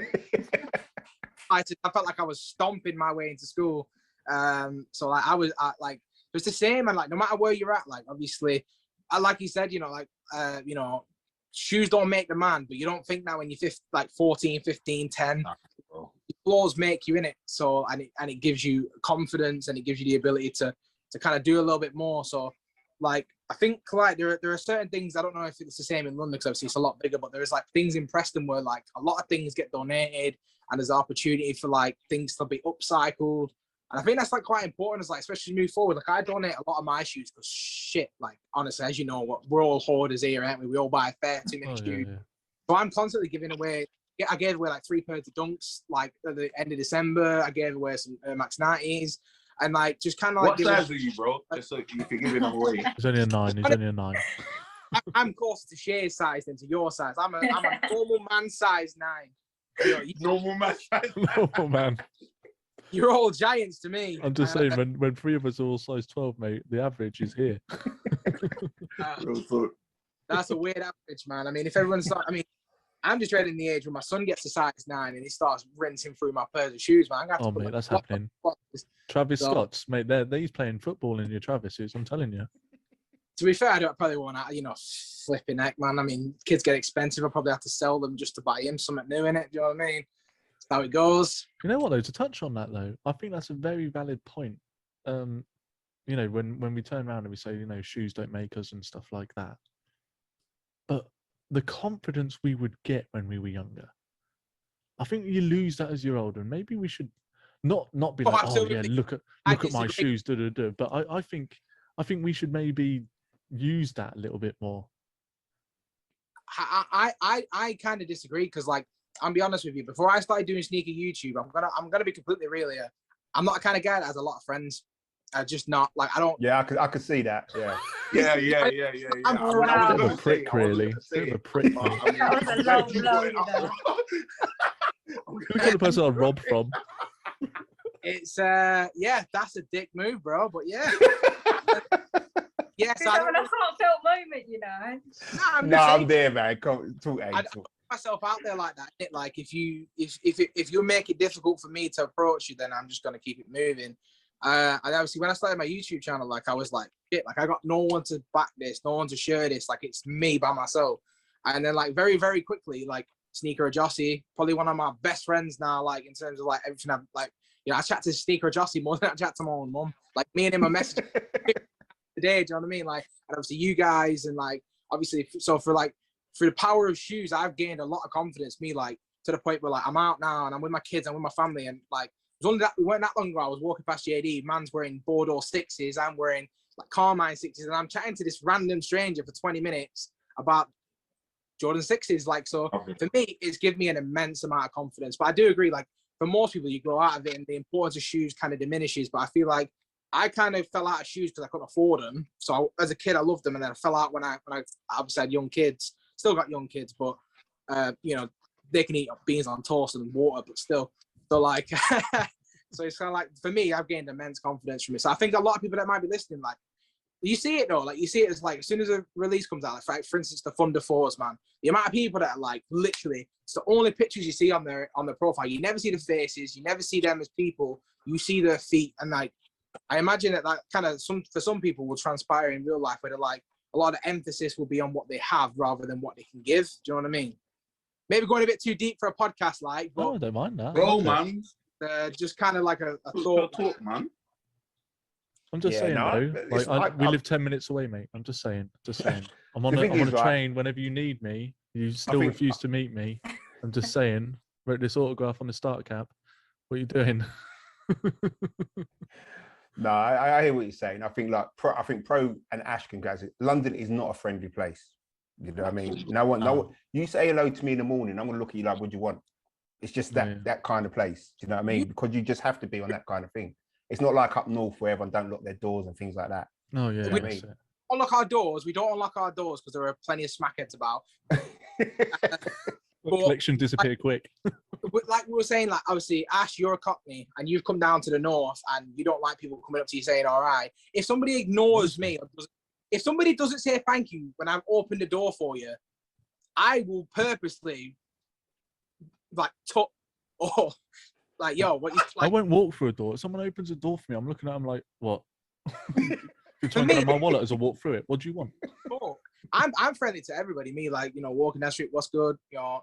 I felt like I was stomping my way into school. So like I was like it was the same, and like no matter where you're at, like obviously, like you said, you know, like you know, shoes don't make the man, but you don't think that when you're 14, 15, 10, flaws make you in it. So and it gives you confidence, and it gives you the ability to kind of do a little bit more. So like I think like there are certain things, I don't know if it's the same in London because obviously it's a lot bigger, but there's like things in Preston where like a lot of things get donated, and there's opportunity for like things to be upcycled. And I think that's like quite important, as like especially move forward. Like I donate a lot of my shoes because shit, like honestly, as you know, we're all hoarders here, aren't we? We all buy fair too many shoes. Yeah. So I'm constantly giving away. I gave away like 3 pairs of Dunks like at the end of December. I gave away some Max 90s, and like just kind of like. What size are you, bro? Just so you can give it away. He's only a 9. He's only a 9. I'm closer to Shay's size than to your size. I'm a normal man size 9. Normal man size. Normal man. You're all giants to me. I'm just saying, when 3 of us are all size 12, mate, the average is here. That's a weird average, man. I mean, if everyone's not, I mean, I'm just dreading the age when my son gets to size 9 and he starts rinsing through my pairs of shoes, man. Oh, mate, that's happening. Travis Scott's, mate, he's playing football in your Travis suits, I'm telling you. To be fair, I probably want to, you know, flipping heck, man. I mean, kids get expensive. I probably have to sell them just to buy him something new in it. Do you know what I mean? How it goes. You know what though, to touch on that though, I think that's a very valid point. you know, when we turn around and we say, you know, shoes don't make us and stuff like that. But the confidence we would get when we were younger, I think you lose that as you're older. And maybe we should not be like, oh yeah, absolutely. look at I my disagree. shoes, But I think we should maybe use that a little bit more. I kind of disagree because, like, I'll be honest with you. Before I started doing sneaker YouTube, I'm gonna be completely real here. I'm not the kind of guy that has a lot of friends. I just not like I don't. Yeah, I could see that. Yeah. Yeah. I'm I was Wow. Bit of gonna a prick, say, I was really. gonna say Bit of a it, prick. but, Mate. I mean, That was a I'm low glad you blow, brought it you up. know. I'm Who kind of person I'd rob from? It's yeah, that's a dick move, bro. But yeah, yes, It's having a heartfelt moment, you know. I'm No, just I'm saying, there, man. Come talk, I talk. put myself out there like that. Like if you make it difficult for me to approach you, then I'm just gonna keep it moving. And obviously, when I started my YouTube channel, like I was like, shit, like I got no one to back this, no one to share this. Like it's me by myself. And then like very, very quickly, like Sneaker Jossie, probably one of my best friends now, like in terms of like everything I've like, you know, I chat to Sneaker Jossie more than I chat to my own mum. Like me and him are messaging today, do you know what I mean? Like, and obviously you guys and like, obviously, so for the power of shoes, I've gained a lot of confidence, me like to the point where like I'm out now and I'm with my kids, I'm with my family and like, it was only that, we weren't that long ago, I was walking past JD, man's wearing Bordeaux 6s, I'm wearing like Carmine 6s and I'm chatting to this random stranger for 20 minutes about Jordan 6s. Like, so for me, it's given me an immense amount of confidence. But I do agree, like for most people, you grow out of it and the importance of shoes kind of diminishes. But I feel like I kind of fell out of shoes because I couldn't afford them. So as a kid, I loved them, and then I fell out when I obviously had young kids. Still got young kids, but you know, they can eat beans on toast and water, but still. So like, so it's kind of like for me, I've gained immense confidence from it. So I think a lot of people that might be listening, like, you see it though, like you see it as like as soon as a release comes out, like for instance, the Thunder 4s, man. The amount of people that are like literally, it's the only pictures you see on their profile. You never see the faces, you never see them as people. You see their feet, and like I imagine that kind of for some people will transpire in real life, where they're like a lot of emphasis will be on what they have rather than what they can give. Do you know what I mean? Maybe going a bit too deep for a podcast, like, but Oh, I don't mind that. Bro, man. just kind of like a thought. Talk, man. I'm just saying though, like we live 10 minutes away, mate. I'm just saying. I'm on a train whenever you need me. You still refuse to meet me. I'm just saying. Wrote this autograph on the start cap. What are you doing? No, I hear what you're saying. I think like Pro and Ash can go. London is not a friendly place. You know what I mean? No one. You say hello to me in the morning, I'm gonna look at you like, what do you want? It's just that kind of place. Do you know what I mean? Because you just have to be on that kind of thing. It's not like up north where everyone don't lock their doors and things like that. Oh yeah. You know what I mean? Unlock our doors. We don't unlock our doors because there are plenty of smackheads about. Collection disappear quick. Like we were saying, like obviously, Ash, you're a Cockney, and you've come down to the north, and you don't like people coming up to you saying "all right." If somebody ignores me, if somebody doesn't say thank you when I've opened the door for you, I will purposely like like yo, what you? Like, I won't walk through a door. If someone opens a door for me, I'm looking at them like, what? You're trying to grab my wallet as I walk through it. What do you want? I'm friendly to everybody. Me, like, you know, walking down the street, what's good? You know,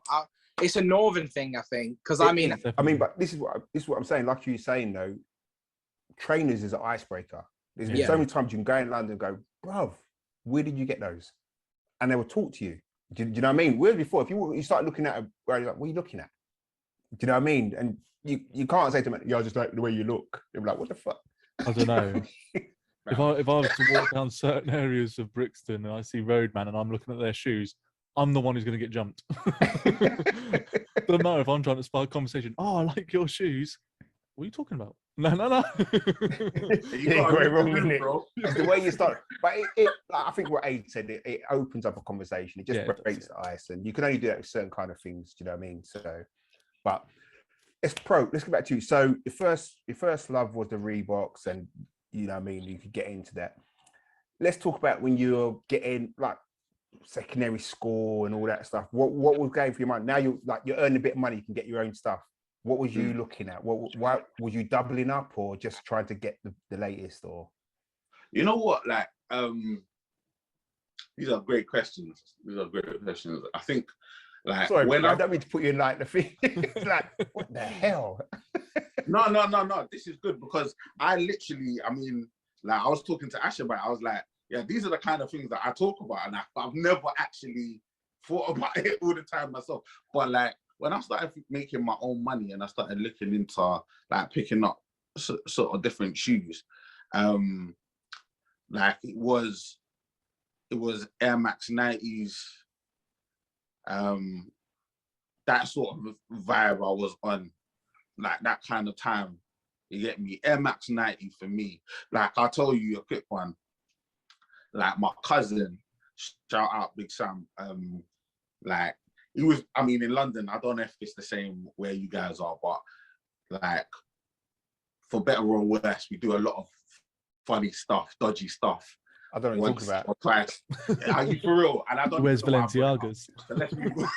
it's a northern thing, I think. Because but this is what I'm saying. Like you're saying though, trainers is an icebreaker. There's been so many times you can go in London and go, bruv, where did you get those? And they will talk to you. Do you know what I mean? Whereas before, if you start looking at where you're like, what are you looking at? Do you know what I mean? And you can't say to them, I just like the way you look. They'll be like, what the fuck? I don't know. If I was to walk down certain areas of Brixton and I see roadman and I'm looking at their shoes, I'm the one who's going to get jumped. Doesn't matter if I'm trying to spark a conversation. Oh, I like your shoes. What are you talking about? No. You got it wrong, isn't it? It's the way you start. But I think what Aid said, it opens up a conversation. It just breaks the ice, and you can only do that with certain kind of things. Do you know what I mean? So, but let's get back to you. So your first love was the Reeboks, and you know what I mean, you could get into that. Let's talk about when you're getting like secondary school and all that stuff. What was going through your mind? Now you're earning a bit of money, you can get your own stuff. What was you looking at? Why was you doubling up or just trying to get the latest? Or you know what, like these are great questions. I think like sorry, when I don't mean to put you in like the thing. It's like, what the hell? No. This is good because I mean, Like I was talking to Ash about it, I was like, yeah, these are the kind of things that I talk about, and I've never actually thought about it all the time myself. But like when I started making my own money and I started looking into like picking up sort of different shoes, like it was Air Max 90s, that sort of vibe I was on, like that kind of time. You get me? Air Max 90 for me. Like I'll tell you a quick one. Like my cousin, shout out Big Sam. Like he was, I mean, in London, I don't know if it's the same where you guys are, but like for better or worse, we do a lot of funny stuff, dodgy stuff. I don't know what you're talking about. Twice. Are you for real? And I don't. Where's Balenciagas? So let's move on.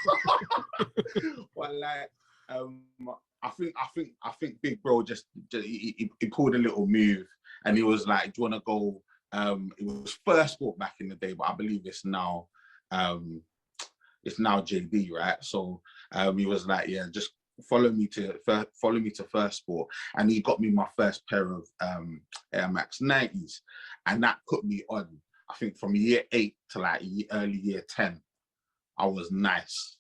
But like, I think Big Bro just he pulled a little move, and he was like, "Do you want to go?" It was First Sport back in the day, but I believe it's now JD, right? So he was like, "Yeah, just follow me to First Sport," and he got me my first pair of Air Max 90s, and that put me on. I think from year 8 to like early year 10, I was nice.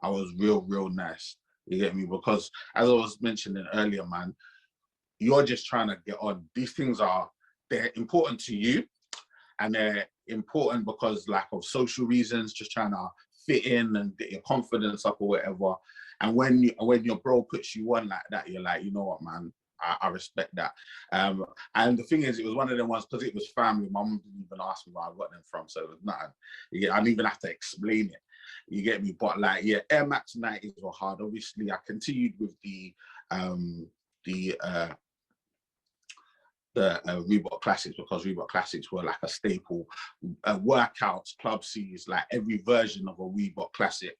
I was real nice. You get me? Because as I was mentioning earlier, man, you're just trying to get on. These things they're important to you, and they're important because like of social reasons, just trying to fit in and get your confidence up or whatever. And when your bro puts you on like that, you're like, you know what, man, I respect that. And the thing is, it was one of them ones because it was family. My mum didn't even ask me where I got them from, so it was nothing. I didn't even have to explain it. You get me? But like, yeah, Air Max 90s were hard. Obviously, I continued with the Reebok Classics because Reebok Classics were like a staple. Workouts, Club C's, like every version of a Reebok Classic,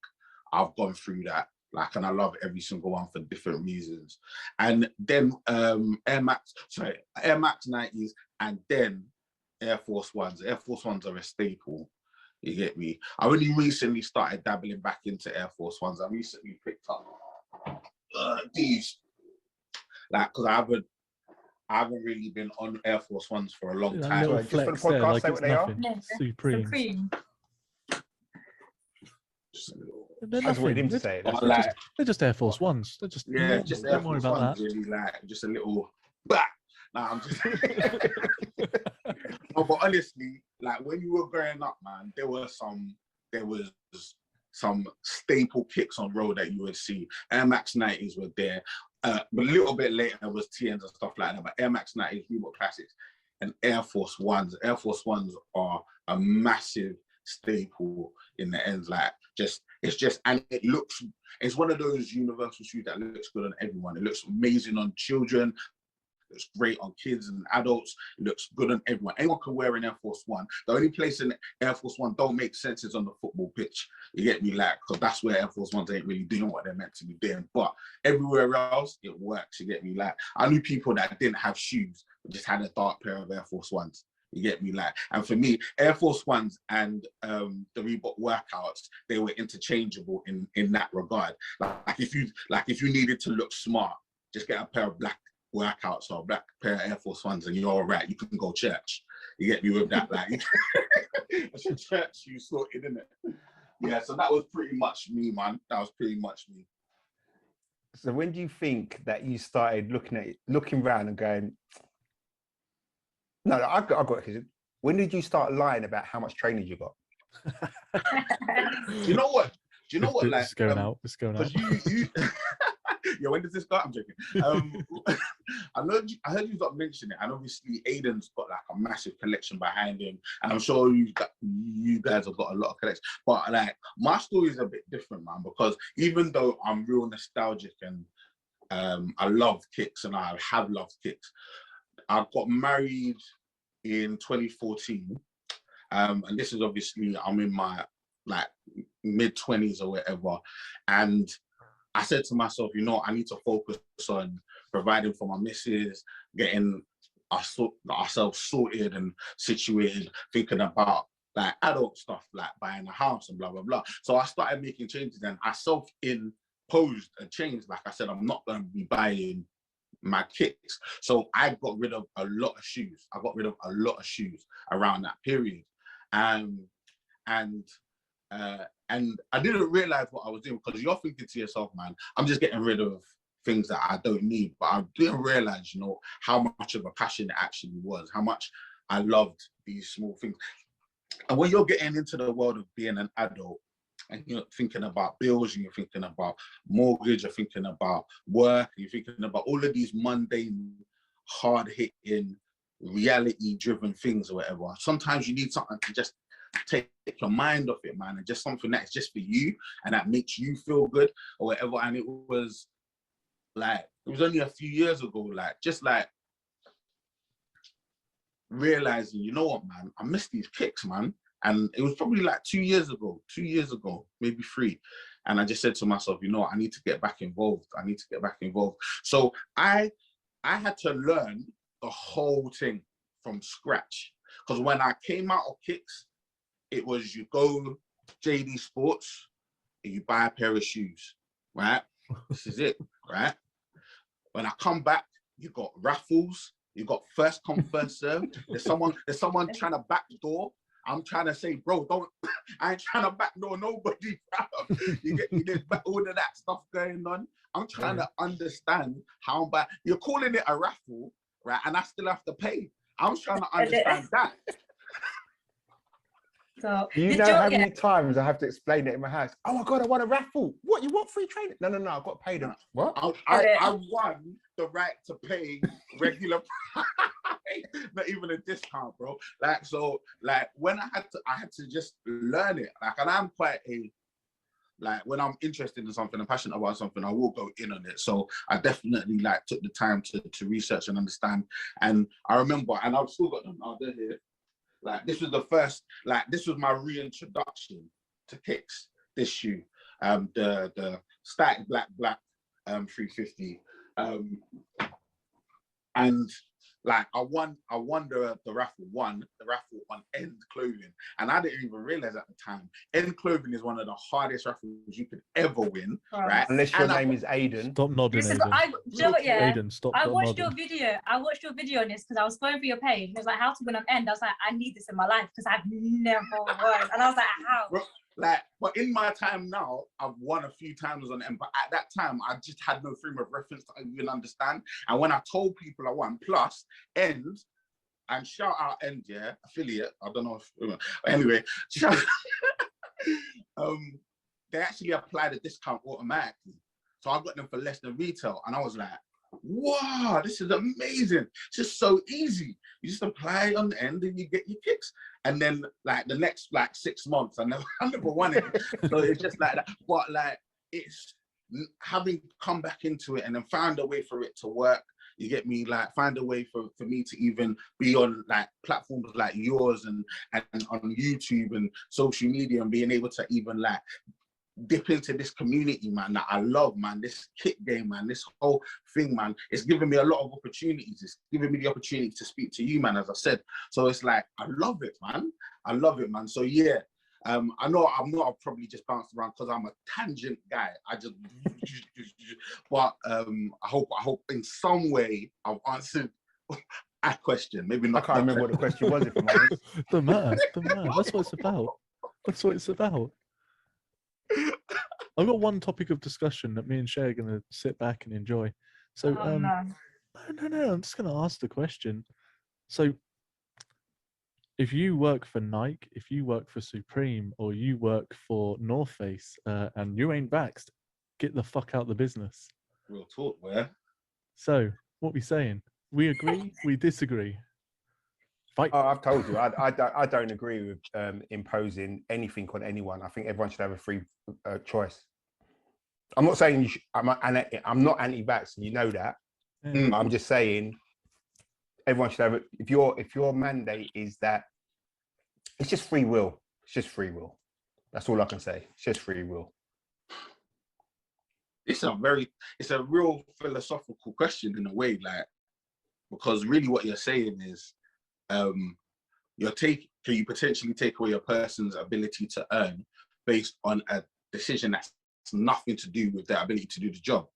I've gone through that. Like, and I love every single one for different reasons. And then Air Max 90s, and then Air Force Ones. Air Force Ones are a staple. You get me? I only recently started dabbling back into Air Force Ones. I recently picked up these, like, because I haven't really been on Air Force Ones for a long time. Little Just for the flex there, podcast, like say it's what they are. nothing. Supreme. Supreme. They're I just wanted nothing. him to say it. They're just Air Force Ones. They're just normal. Just Air Don't worry Force about Ones, that. really, like just a little. Bah! Nah, I'm just. No, but honestly, like when you were growing up, man, there was some staple kicks on road that you would see. Air Max 90s were there. But a little bit later was TNs and stuff like that. But Air Max 90s, Reebok Classics, and Air Force Ones. Air Force Ones are a massive staple in the ends. Like, and it's one of those universal shoes that looks good on everyone. It looks amazing on children. It looks great on kids and adults. It looks good on everyone. Anyone can wear an Air Force One. The only place in Air Force One don't make sense is on the football pitch. You get me? Like, because that's where Air Force Ones ain't really doing what they're meant to be doing. But everywhere else, it works. You get me? Like, I knew people that didn't have shoes, but just had a dark pair of Air Force Ones. You get me? Like, and for me, Air Force Ones and the Reebok workouts, they were interchangeable in that regard. Like if you needed to look smart, just get a pair of black workouts or a black pair of Air Force Ones and you're all right. You can go church. You get me with that? Like, it's your church, you sorted, innit? Yeah, so that was pretty much me, man. That was pretty much me. So when do you think that you started looking around and going, no, I've got it. When did you start lying about how much trainers you got? Do you know what? Like, It's going out. It's going out. You yeah, when does this start? I'm joking. I heard you got mention it, and obviously Aiden's got like a massive collection behind him, and I'm sure you guys have got a lot of collections. But like my story is a bit different, man, because even though I'm real nostalgic and I love kicks and I have loved kicks, I got married in 2014, and this is obviously I'm in my like mid-20s or whatever, and I said to myself, you know, I need to focus on providing for my missus, getting ourselves sorted and situated, thinking about like adult stuff, like buying a house and blah, blah, blah. So I started making changes and I self-imposed a change. Like I said, I'm not going to be buying my kicks. So I got rid of a lot of shoes. I got rid of a lot of shoes around that period. And I didn't realize what I was doing, because you're thinking to yourself, man, I'm just getting rid of things that I don't need. But I didn't realize, you know, how much of a passion it actually was, how much I loved these small things. And when you're getting into the world of being an adult, and you're thinking about bills, and you're thinking about mortgage, you're thinking about work, you're thinking about all of these mundane, hard-hitting, reality-driven things or whatever. Sometimes you need something to just take your mind off it, man, and just something that's just for you and that makes you feel good or whatever. And it was only a few years ago, just realizing, you know what, man, I miss these kicks, man. And it was probably like 2 years ago, maybe 3. And I just said to myself, you know what, I need to get back involved. So I had to learn the whole thing from scratch. Because when I came out of kicks, it was you go JD Sports and you buy a pair of shoes, right? This is it, right? When I come back, you got raffles, you got first come, first serve. There's someone trying to backdoor. I'm trying to say, bro, I ain't trying to backdoor nobody, bro. You get all of that stuff going on. I'm trying to understand how bad. You're calling it a raffle, right? And I still have to pay. I'm trying to understand that. So You know how many times I have to explain it in my house? Oh my God, I want a raffle. What, you want free training? No, I've got to pay them. What? I won the right to pay regular price, not even a discount, bro. When I had to just learn it. And I'm quite when I'm interested in something, I'm passionate about something, I will go in on it. So I definitely took the time to research and understand. And I remember, and I've still got them out there here. This was the first, this was my reintroduction to kicks, this shoe, the Static Black 350. And I won the raffle on End Clothing. And I didn't even realize at the time, End Clothing is one of the hardest raffles you could ever win, right? Unless your name is Aiden. Stop nodding, Aiden. Aiden, stop I watched nodding. your video on this because I was going through your page. It was like, how to win on End. I was like, I need this in my life because I've never won. And I was like, how? But in my time now, I've won a few times on End, but at that time, I just had no frame of reference to even understand. And when I told people I won, plus End, and shout out End, yeah, affiliate, I don't know if, anyway, they actually applied a discount automatically. So I got them for less than retail. And I was like, wow, this is amazing. It's just so easy. You just apply on the End and you get your kicks. And then the next 6 months, I never won it. So it's just like that. But it's having come back into it and then found a way for it to work. You get me? Find a way for me to even be on platforms like yours and on YouTube and social media, and being able to even dip into this community, man, that I love, man, this kick game, man, this whole thing, man. It's given me a lot of opportunities. It's given me the opportunity to speak to you, man, as I said. So it's I love it, man. I love it, man. So yeah, I know I've probably just bounced around because I'm a tangent guy. I just, but I hope in some way I've answered a question. Maybe not. I can't remember what the question was, if I'm honest. The man. That's what it's about. I've got one topic of discussion that me and Shay are going to sit back and enjoy. So, no, I'm just going to ask the question. So, if you work for Nike, if you work for Supreme, or you work for North Face, and you ain't vaxxed, get the fuck out of the business. Real talk, where? So, what we saying? We agree, we disagree. Fight. Oh, I've told you, I don't agree with imposing anything on anyone. I think everyone should have a free choice. I'm not saying I'm not anti-vax, and you know that. I'm just saying everyone should have it. If your mandate is that it's just free will, it's just free will. That's all I can say. It's just free will. It's a real philosophical question in a way, because really what you're saying is, can you potentially take away a person's ability to earn based on a decision that's nothing to do with their ability to do the job,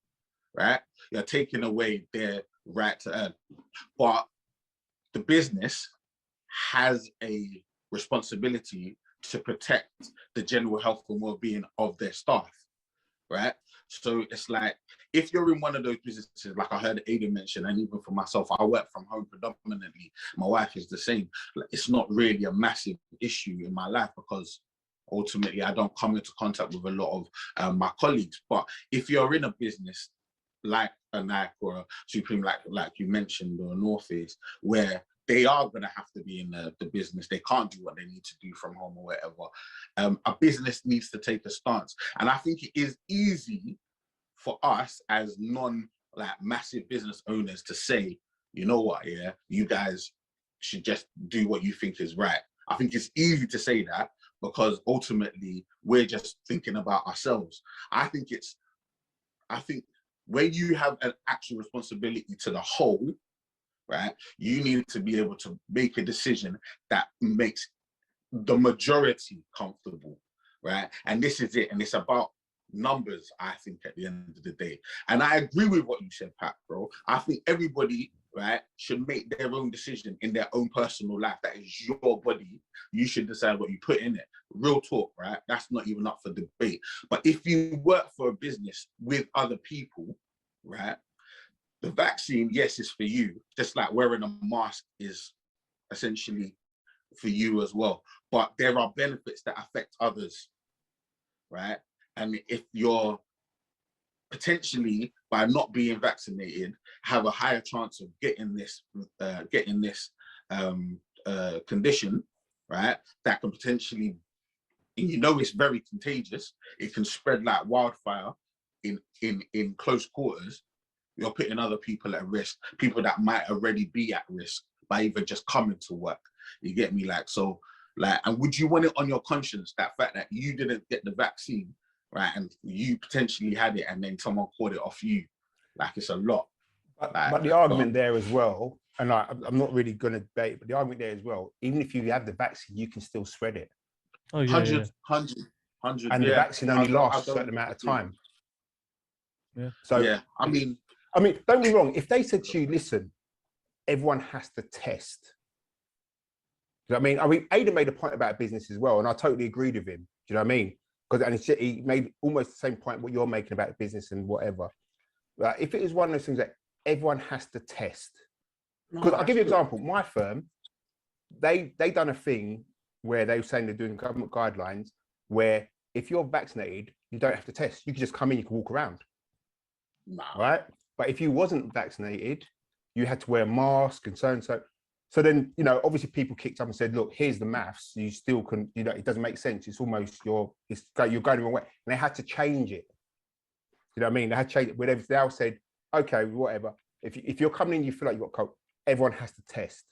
right? You're taking away their right to earn. But the business has a responsibility to protect the general health and well-being of their staff, right? So it's like, if you're in one of those businesses, like I heard Ada mention, and even for myself, I work from home predominantly. My wife is the same. It's not really a massive issue in my life because ultimately I don't come into contact with a lot of my colleagues. But if you're in a business like a Nike or a Supreme, like you mentioned, or a North Face, where they are going to have to be in the business, they can't do what they need to do from home or whatever. A business needs to take a stance. And I think it is easy for us as massive business owners to say, you know what, yeah, you guys should just do what you think is right. I think it's easy to say that because ultimately we're just thinking about ourselves. I think when you have an actual responsibility to the whole, right, you need to be able to make a decision that makes the majority comfortable, right? And this is it. And it's about numbers, I think, at the end of the day. And I agree with what you said, Pat, bro. I think everybody, right, should make their own decision in their own personal life. That is your body. You should decide what you put in it. Real talk, right? That's not even up for debate. But if you work for a business with other people, right, the vaccine, yes, is for you, just like wearing a mask is essentially for you as well. But there are benefits that affect others, right? And if you're potentially, by not being vaccinated, have a higher chance of getting this condition, right? That can potentially, you know, it's very contagious. It can spread like wildfire in close quarters. You're putting other people at risk, people that might already be at risk by even just coming to work. You get me? Like, so, like, and would you want it on your conscience, that fact that you didn't get the vaccine, right, and you potentially had it and then someone caught it off you? Like, it's a lot. But the argument there as well, and I'm not really going to debate, but the argument there as well, even if you have the vaccine, you can still spread it. Oh, yeah. 100. And the vaccine only lasts a certain amount of time. Yeah. So, yeah, I mean, don't get me wrong. If they said to you, listen, everyone has to test. Do you know what I mean? Ada made a point about business as well, and I totally agreed with him. Do you know what I mean? Because he made almost the same point what you're making about business and whatever. But if it is one of those things that everyone has to test, because I'll give you an example. My firm, they done a thing where they were saying they're doing government guidelines where if you're vaccinated, you don't have to test. You can just come in, you can walk around. Right? But if you wasn't vaccinated, you had to wear a mask and so and so. So then, you know, obviously people kicked up and said, look, here's the maths. You still can, you know, it doesn't make sense. It's almost you're going the wrong way. And they had to change it. You know what I mean? They had to change it. But they all said, okay, whatever. If you're coming in, you feel like you've got COVID, everyone has to test.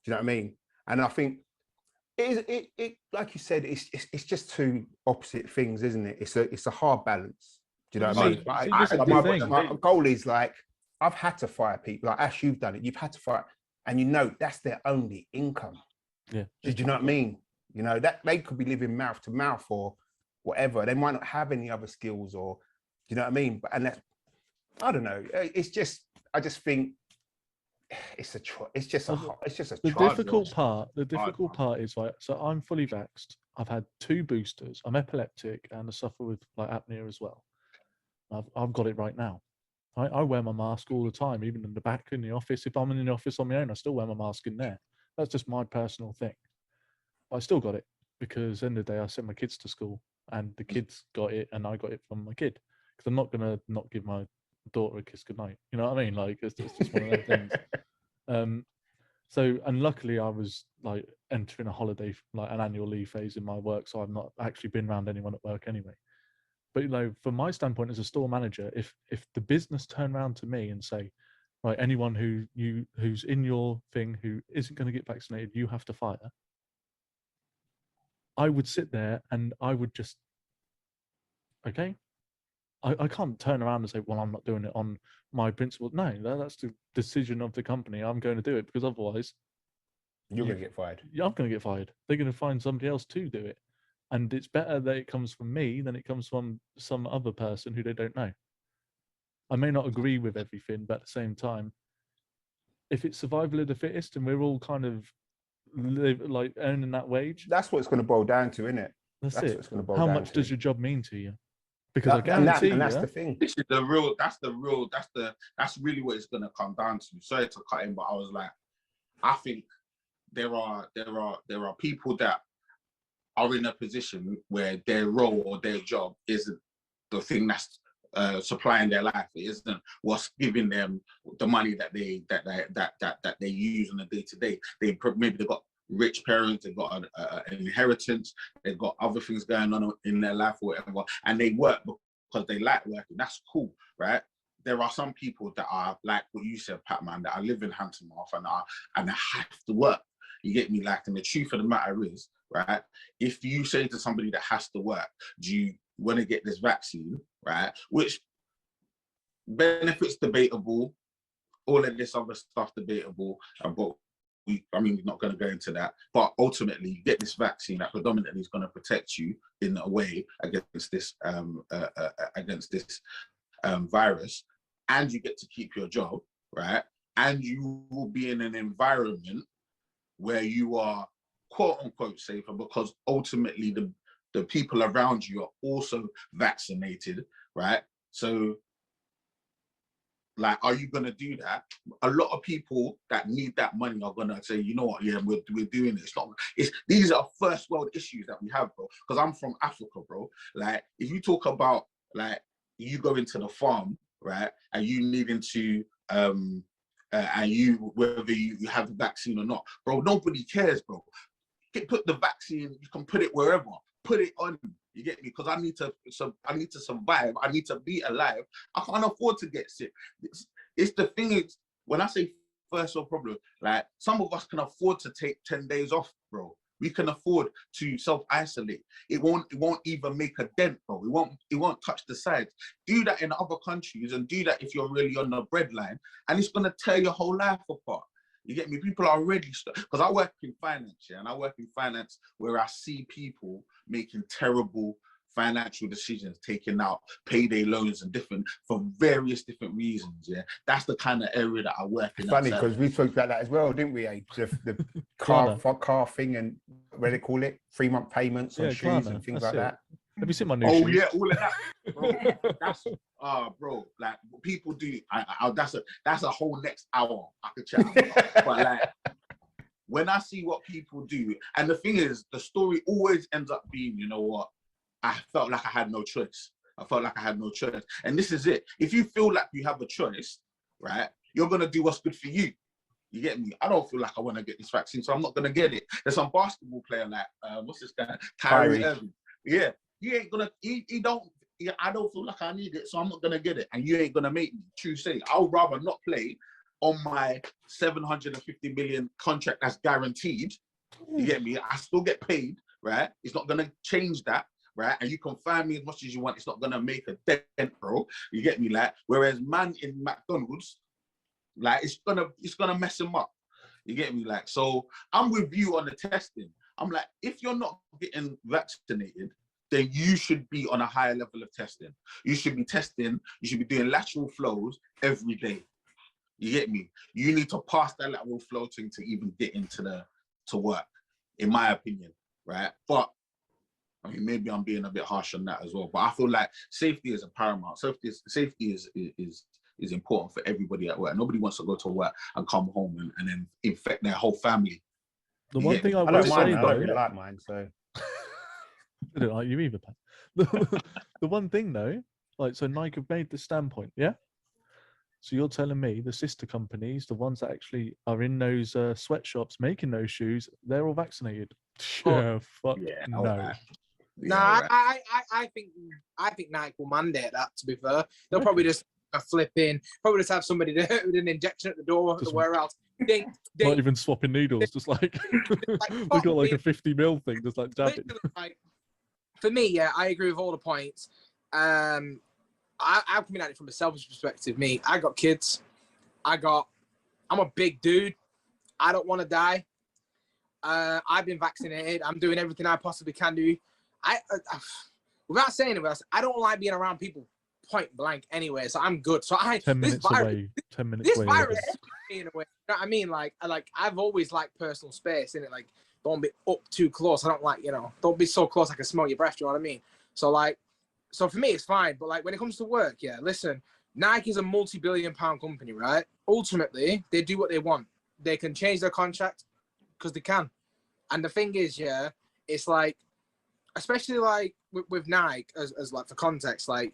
Do you know what I mean? And I think it like you said, it's just two opposite things, isn't it? It's a hard balance. Do you know what I mean? My goal is like, I've had to fire people. Like Ash, you've done it. You've had to fire, and you know that's their only income. Yeah. Do you know what I mean? You know that they could be living mouth to mouth or whatever. They might not have any other skills, or do you know what I mean? But I don't know. It's just I just think it's a choice. It's just a the difficult part. The difficult part is like, so I'm fully vaxxed. I've had 2 boosters. I'm epileptic and I suffer with like apnea as well. I've got it right now. I wear my mask all the time, even in the back in the office. If I'm in the office on my own, I still wear my mask in there. That's just my personal thing. But I still got it because at the end of the day, I sent my kids to school and the kids got it and I got it from my kid. Because I'm not going to not give my daughter a kiss goodnight. You know what I mean? Like, it's just one of those things. So, and luckily I was like entering a holiday, like an annual leave phase in my work. So I've not actually been around anyone at work anyway. But you know, from my standpoint as a store manager, if the business turn around to me and say, right, anyone who's in your thing who isn't going to get vaccinated, you have to fire, I would sit there and I would just, okay, I can't turn around and say, well, I'm not doing it on my principle. No, that's the decision of the company. I'm going to do it because otherwise you're going to get fired. Yeah, I'm going to get fired. They're going to find somebody else to do it. And it's better that it comes from me than it comes from some other person who they don't know. I may not agree with everything, but at the same time, if it's survival of the fittest and we're all kind of like earning that wage, That's what it's going to boil down to, isn't it? that's That's it. what it's going to boil How down much to. does your job mean to you? Because I And guarantee that's you, the thing. This is that's really what it's gonna come down to. Sorry to cut in, but I was like, I think there are people that are in a position where their role or their job isn't the thing that's supplying their life. It isn't what's giving them the money that they use on a day to day. Maybe they've got rich parents, they've got an inheritance, they've got other things going on in their life or whatever, and they work because they like working. That's cool, right? There are some people that are like what you said, Pat, man, that I live in Hampton Off and I have to work. You get me? Like, and the truth of the matter is, right, if you say to somebody that has to work, do you want to get this vaccine, right, which benefits debatable, all of this other stuff debatable, but we're not going to go into that, but ultimately you get this vaccine that predominantly is going to protect you in a way against this virus, and you get to keep your job, right? And you will be in an environment where you are quote unquote safer, because ultimately the people around you are also vaccinated, right? So, like, are you going to do that? A lot of people that need that money are going to say, you know what, yeah, we're doing it. These are first world issues that we have, bro. Because I'm from Africa, bro. Like, if you talk about, like, you go into the farm, right, and you needing to, whether you have the vaccine or not, bro, nobody cares, bro. Put the vaccine, you can put it wherever. Put it on, you get me? Because I need to survive. I need to be alive. I can't afford to get sick. It's the thing is, when I say first world problem, like, some of us can afford to take 10 days off, bro. We can afford to self-isolate. It won't even make a dent, bro. It won't touch the sides. Do that in other countries, and do that if you're really on the breadline, and it's gonna tear your whole life apart. You get me? People are already, because I work in finance, yeah, and I work in finance where I see people making terrible financial decisions, taking out payday loans and for various different reasons. Yeah, that's the kind of area that I work in. Funny, because we talked about that as well, didn't we? The car thing, and what do they call it? 3-month payments on shoes and things like that. Have you seen my new shoes? Oh yeah, all of that, bro. That's bro. Like, people do. That's a whole next hour I could chat about. But like, when I see what people do, and the thing is, the story always ends up being, you know what? I felt like I had no choice. And this is it. If you feel like you have a choice, right, you're gonna do what's good for you. You get me? I don't feel like I want to get this vaccine, so I'm not gonna get it. There's some basketball player like what's this guy? Kyrie Irving. Yeah. He ain't gonna, I don't feel like I need it, so I'm not gonna get it. And you ain't gonna make me. True say, I would rather not play on my 750 million contract that's guaranteed. You get me? I still get paid, right? It's not gonna change that, right? And you can fire me as much as you want. It's not gonna make a dent, bro. You get me? Like, whereas man in McDonald's, like, it's gonna mess him up. You get me? Like, so I'm with you on the testing. I'm like, if you're not getting vaccinated, then you should be on a higher level of testing. You should be testing, you should be doing lateral flows every day. You get me? You need to pass that lateral flow thing to even get to work, in my opinion, right? But I mean, maybe I'm being a bit harsh on that as well. But I feel like safety is a paramount. Safety is important for everybody at work. Nobody wants to go to work and come home and then infect their whole family. The one thing I don't will mind, say, I don't really like mine, so. I don't like you either, Pat. The one thing though, like, so Nike have made the standpoint, yeah? So you're telling me the sister companies, the ones that actually are in those sweatshops making those shoes, they're all vaccinated? Yeah, fuck no. Right. Nah, right. I think Nike will mandate that. To be fair, they'll probably just probably just have somebody with an injection at the door at the warehouse. Not even swapping needles, just like they got like a 50 mil thing, just like jabbing. Like, for me, yeah, I agree with all the points. I'm coming at it from a selfish perspective. Me, I got kids. I'm a big dude. I don't want to die. I've been vaccinated. I'm doing everything I possibly can do. Without saying it, I don't like being around people. point blank anyway, so I'm good. So 10 minutes away. 10 minutes this away. virus, in a way, you know what I mean? Like I've always liked personal space, innit? Like, don't be up too close. I don't like, don't be so close I can smell your breath. Do you know what I mean? So for me, it's fine. But like when it comes to work, yeah, listen, Nike is a multi-billion-pound company, right? Ultimately, they do what they want. They can change their contract because they can. And the thing is, yeah, it's like, especially like with Nike, as like for context, like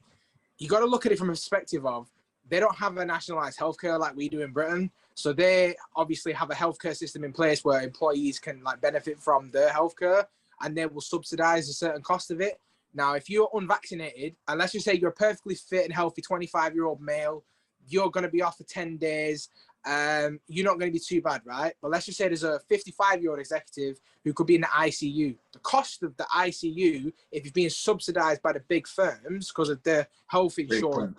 you got to look at it from a perspective of they don't have a nationalized healthcare like we do in Britain. So they obviously have a healthcare system in place where employees can like benefit from their healthcare, and they will subsidize a certain cost of it. Now, if you're unvaccinated, and let's just say you're a perfectly fit and healthy 25-year-old male, you're going to be off for 10 days. You're not going to be too bad, right? But let's just say there's a 55-year-old executive who could be in the ICU. The cost of the ICU, if you're being subsidized by the big firms because of their health insurance,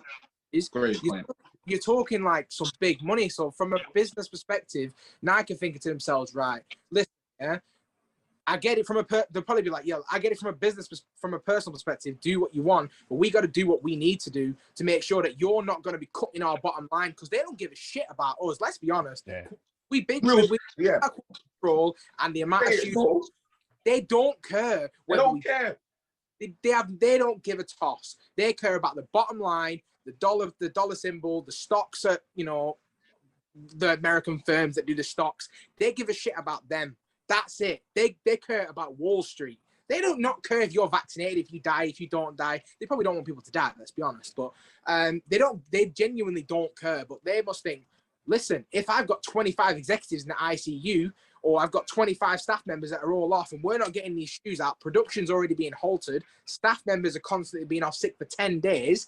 you're talking like some big money. So from a business perspective, Nike are thinking to themselves, right, listen, yeah, I get it from they'll probably be like, yeah, I get it from a from a personal perspective, do what you want, but we got to do what we need to do to make sure that you're not going to be cutting our bottom line, because they don't give a shit about us. Let's be honest. Yeah. We Yeah. Control and the amount of shoes. They don't care. They don't care. They don't give a toss. They care about the bottom line, the dollar symbol, the stocks at, the American firms that do the stocks. They give a shit about them. That's it. They care about Wall Street. They don't not care if you're vaccinated, if you die, if you don't die. They probably don't want people to die, let's be honest. But they genuinely don't care. But they must think, listen, if I've got 25 executives in the ICU, or I've got 25 staff members that are all off and we're not getting these shoes out, production's already being halted, staff members are constantly being off sick for 10 days,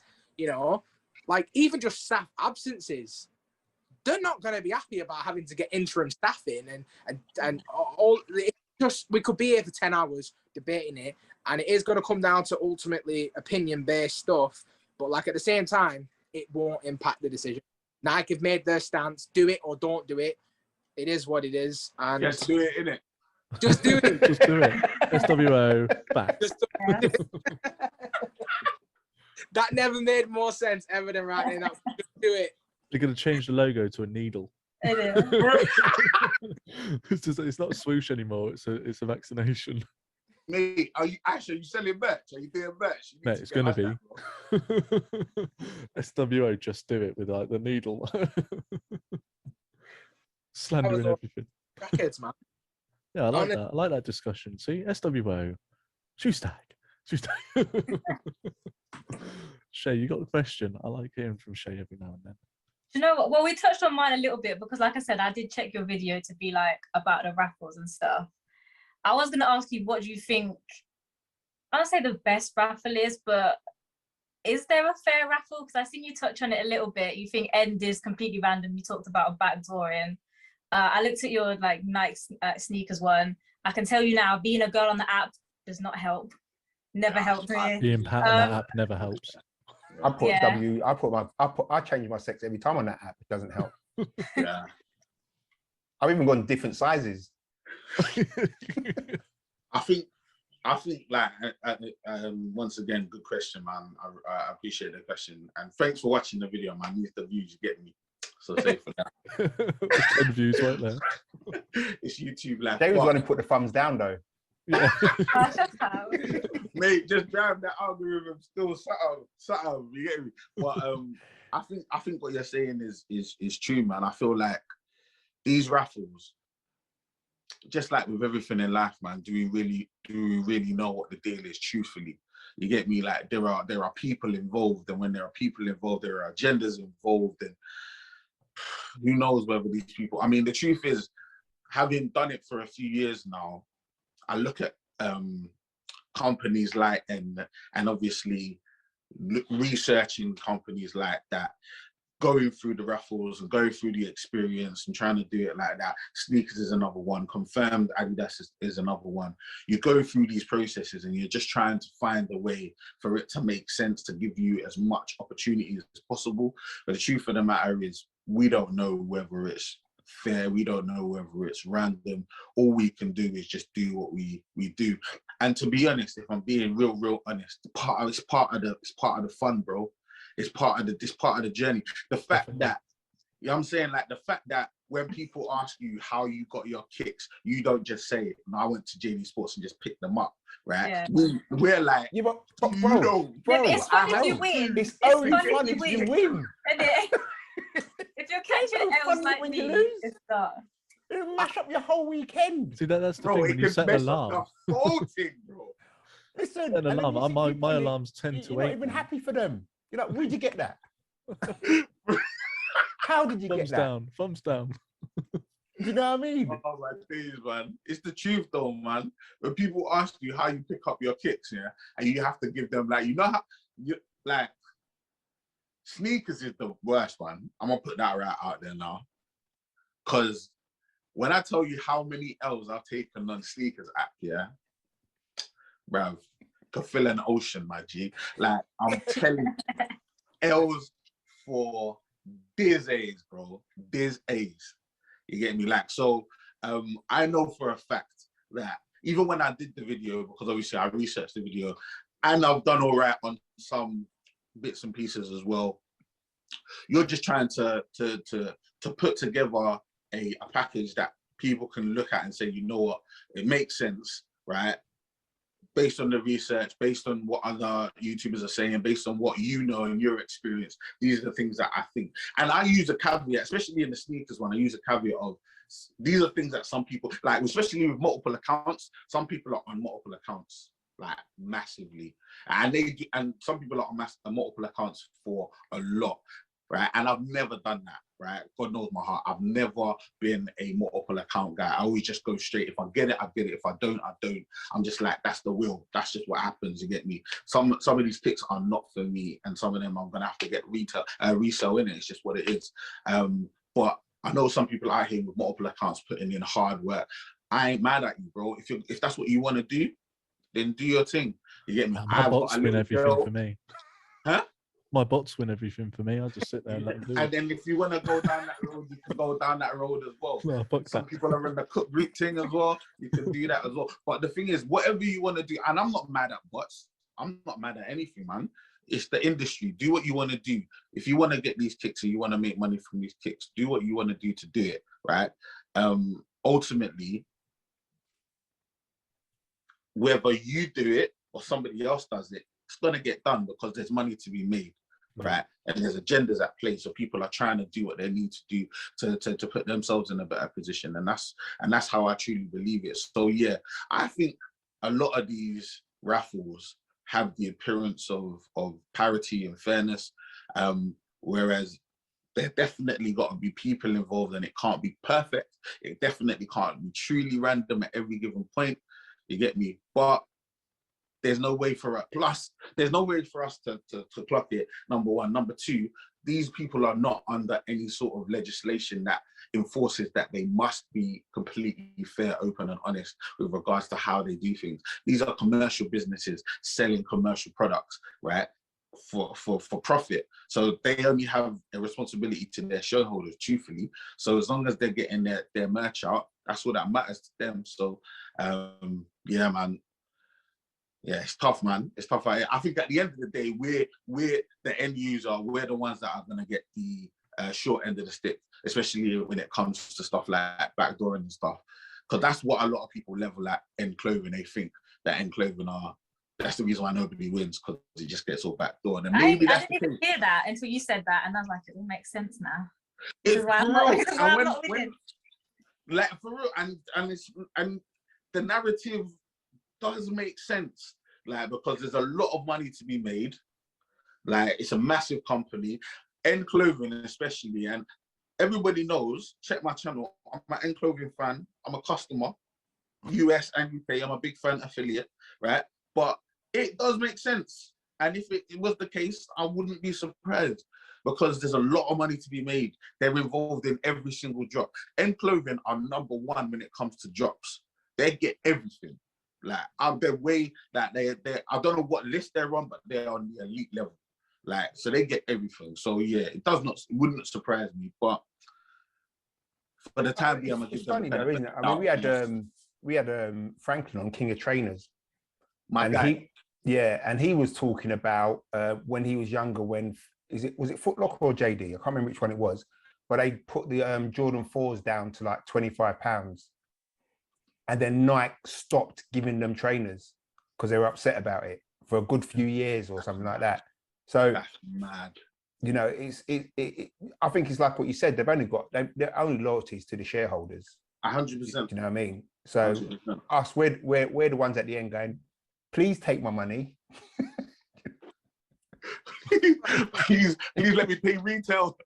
like even just staff absences, they're not going to be happy about having to get interim staff in and all. Just we could be here for 10 hours debating it, and it is going to come down to ultimately opinion-based stuff. But like at the same time, it won't impact the decision. Nike have made their stance: do it or don't do it. It is what it is, and just do it, innit? Just do it. Just do it. sWo back. That never made more sense ever than right now. Just do it. They're going to change the logo to a needle. It is. It's not swoosh anymore. It's a vaccination. Mate, are you selling merch? Are you doing merch? Mate, it's going to be. sWo, just do it with like the needle. Slandering everything. Crackheads, man. Yeah, I like that. I like that discussion. See, sWo, shoe stack. Shay, you got the question. I like hearing from Shay every now and then. You know what? Well, we touched on mine a little bit because, like I said, I did check your video to be like about the raffles and stuff. I was going to ask you, what do you think? I don't say the best raffle is, but is there a fair raffle? Because I've seen you touch on it a little bit. You think end is completely random. You talked about a backdooring. I looked at your like Nike sneakers one. I can tell you now, being a girl on the app does not help. Never helped me. Being pat on that app never helps. I change my sex every time on that app. It doesn't help. Yeah. I've even gone different sizes. I think like once again, good question, man. I appreciate the question, and thanks for watching the video, man. These the views you get me. So safe for that. 10 views right there. It's YouTube live. They was going to put the thumbs down though. Yeah. Mate, just drive that algorithm still something, you get me? But I think what you're saying is true, man. I feel like these raffles, just like with everything in life, man, do we really know what the deal is, truthfully? You get me? Like there are people involved, and when there are people involved, there are agendas involved, and who knows whether these people, I mean, the truth is, having done it for a few years now, I look at companies like and obviously researching companies like that, going through the raffles and going through the experience and trying to do it like that. Sneakers is another one. Confirmed Adidas is another one. You go through these processes and you're just trying to find a way for it to make sense, to give you as much opportunity as possible. But the truth of the matter is, we don't know whether it's fair, we don't know whether it's random. All we can do is just do what we do. And to be honest, if I'm being real honest, it's part of the fun, bro. It's part of the journey. The fact that, you know what I'm saying, like the fact that when people ask you how you got your kicks, you don't just say, no, I went to JD Sports and just picked them up, right? Yeah. We're like, Yeah, but bro, It's fun if you know. win. It's only fun fun if you win. If you're catching L's like when me, you lose. it's that. It'll mash up your whole weekend. See, that's the bro, thing it when you can set an mess up alarm. the whole thing, bro. Listen, Set an and then alarm. you see My people and alarm's 10 to you're 8. not even now. happy for them. You're like, where'd you get that? How did you Thumbs get that? down. Thumbs down. Do you know what I mean? Oh my days, man. It's the truth though, man. When people ask you how you pick up your kicks, yeah, and you have to give them like, you know how you like sneakers is the worst one. I'm gonna put that right out there now. Cause when I tell you how many L's I've taken on sneakers app, yeah, bruv, could fill an ocean, my G. Like I'm telling you, L's for this age, bro. This age. You get me? Like, so I know for a fact that even when I did the video, because obviously I researched the video and I've done all right on some bits and pieces as well. You're just trying to put together a package that people can look at and say, you know what, it makes sense, right? Based on the research, based on what other YouTubers are saying, based on what you know and your experience, these are the things that I think. And I use a caveat, especially in the sneakers one, I use a caveat of, these are things that some people, like especially with multiple accounts, some people are on multiple accounts, like massively. And some people are on multiple accounts for a lot, right? And I've never done that, right? God knows my heart. I've never been a multiple account guy. I always just go straight. If I get it, I get it. If I don't, I don't. I'm just like, that's the will. That's just what happens, you get me? Some of these picks are not for me, and some of them I'm gonna have to get resell in it. It's just what it is. But I know some people out here with multiple accounts putting in hard work. I ain't mad at you, bro. If that's what you want to do, then do your thing. You get me? My bots win everything for me. Huh? My bots win everything for me. I just sit there and let them do And it. then if you want to go down that road, you can go down that road as well. No, fuck Some that. people are in the cook group thing as well. You can do that as well. But the thing is, whatever you want to do, and I'm not mad at bots. I'm not mad at anything, man. It's the industry. Do what you want to do. If you want to get these kicks and you want to make money from these kicks, do what you want to do to do it, right? Ultimately, whether you do it or somebody else does it, it's going to get done because there's money to be made, right? And there's agendas at play. So people are trying to do what they need to do to put themselves in a better position. And that's how I truly believe it. So yeah, I think a lot of these raffles have the appearance of parity and fairness, whereas there definitely got to be people involved, and it can't be perfect. It definitely can't be truly random at every given point. You get me? But there's no way for us. Plus, there's no way for us to clock it. Number one. Number two, these people are not under any sort of legislation that enforces that they must be completely fair, open, and honest with regards to how they do things. These are commercial businesses selling commercial products, right? For profit. So they only have a responsibility to their shareholders, truthfully. So as long as they're getting their merch out, that's all that matters to them. So yeah, man. Yeah, it's tough, man. It's tough. I think at the end of the day, we're the end user. We're the ones that are gonna get the short end of the stick, especially when it comes to stuff like backdooring and stuff. Because that's what a lot of people level at end clothing. They think that end clothing that's the reason why nobody wins, because it just gets all backdoored. And maybe I didn't even hear that until you said that, and I was like, it all makes sense now. It's why I'm not winning. Like for real, and the narrative does make sense, like, because there's a lot of money to be made. Like, it's a massive company, End Clothing especially, and everybody knows. Check my channel. I'm an End Clothing fan. I'm a customer, US and UK. I'm a big fan affiliate, right? But it does make sense. And if it was the case, I wouldn't be surprised, because there's a lot of money to be made. They're involved in every single drop. End Clothing are number one when it comes to drops. They get everything. Like, they're way that they I don't know what list they're on, but they're on the elite level. Like, so they get everything. So yeah, it wouldn't surprise me. But for the time being, I'm gonna give them funny though, isn't it? I mean, we had Franklin on King of Trainers. My guy. And he was talking about when he was younger, when was it Foot Locker or JD? I can't remember which one it was, but they put the Jordan 4s down to like £25, and then Nike stopped giving them trainers because they were upset about it for a good few years or something like that. So That's mad. you know, I think it's like what you said. They've only got their only loyalties to the shareholders. 100%. Do you know what I mean? So 100%. us, we're the ones at the end going, please take my money. please let me pay retail.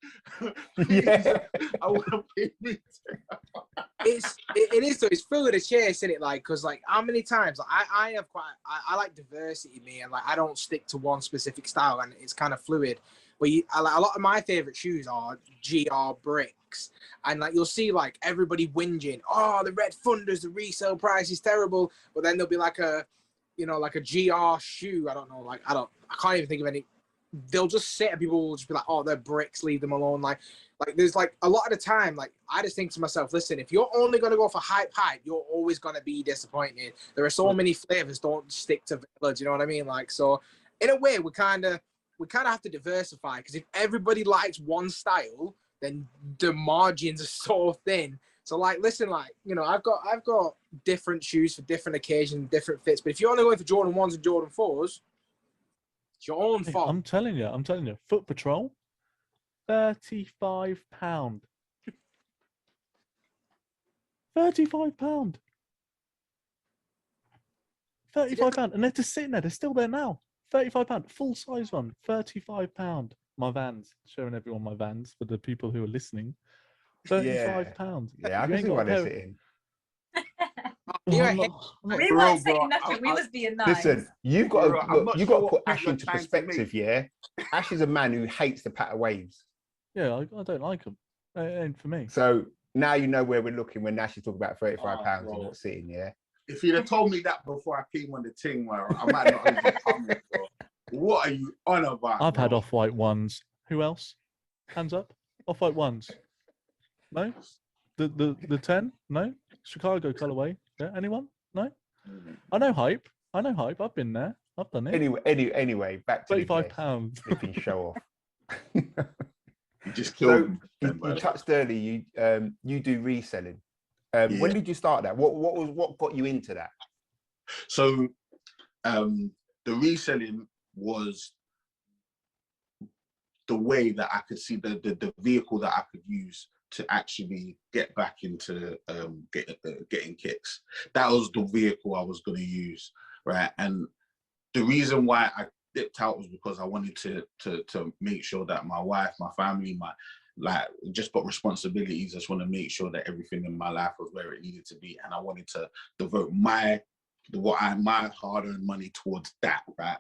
Yeah. I want to pay retail. It is though. It's through the chase, isn't it? Like, because like how many times like, I like diversity, me, and like I don't stick to one specific style, and it's kind of fluid. But a lot of my favorite shoes are GR bricks, and like you'll see like everybody whinging, oh, the Red Thunders, the resale price is terrible, but then there'll be like a, you know, like a GR shoe. I don't know, like I can't even think of any. They'll just sit and people will just be like, oh, they're bricks, leave them alone. Like there's like a lot of the time, like I just think to myself, listen, if you're only gonna go for hype, you're always gonna be disappointed. There are so many flavors, don't stick to village, you know what I mean? Like, so in a way, we kind of have to diversify, because if everybody likes one style, then the margins are so thin. So like, listen, like, you know, I've got different shoes for different occasions, different fits. But if you're only going for Jordan 1s and Jordan 4s, it's your own fault. I'm telling you, Foot Patrol, £35. £35. £35. And they're just sitting there, they're still there now. £35, full size one, £35. My Vans, showing everyone my Vans for the people who are listening. £35. Yeah, I can see why they're sitting. We weren't saying nothing. We was being nice. Listen, you've got to put Ash you're into trying to perspective. Yeah, Ash is a man who hates the patter waves. Yeah, I don't like them. It ain't for me. So now you know where we're looking when Ash is talking about £35 bro. and not sitting. Yeah. If you'd have told me that before I came on the thing, where I might not have even come here, bro. What are you on about? I've had bro? off-white ones. Who else? Hands up. Off-white ones. No? The 10? No? Chicago colorway. Yeah, anyone? No? I know hype. I've been there. I've done it. Anyway, back to £35. flipping show off. You just killed me. You touched earlier. You do reselling. When did you start that? What got you into that? So, the reselling was the way that I could see the vehicle that I could use to actually get back into getting kicks. That was the vehicle I was going to use, right? And the reason why I dipped out was because I wanted to make sure that my wife, my family, just got responsibilities. I just want to make sure that everything in my life was where it needed to be, and I wanted to devote my hard-earned money towards that, right?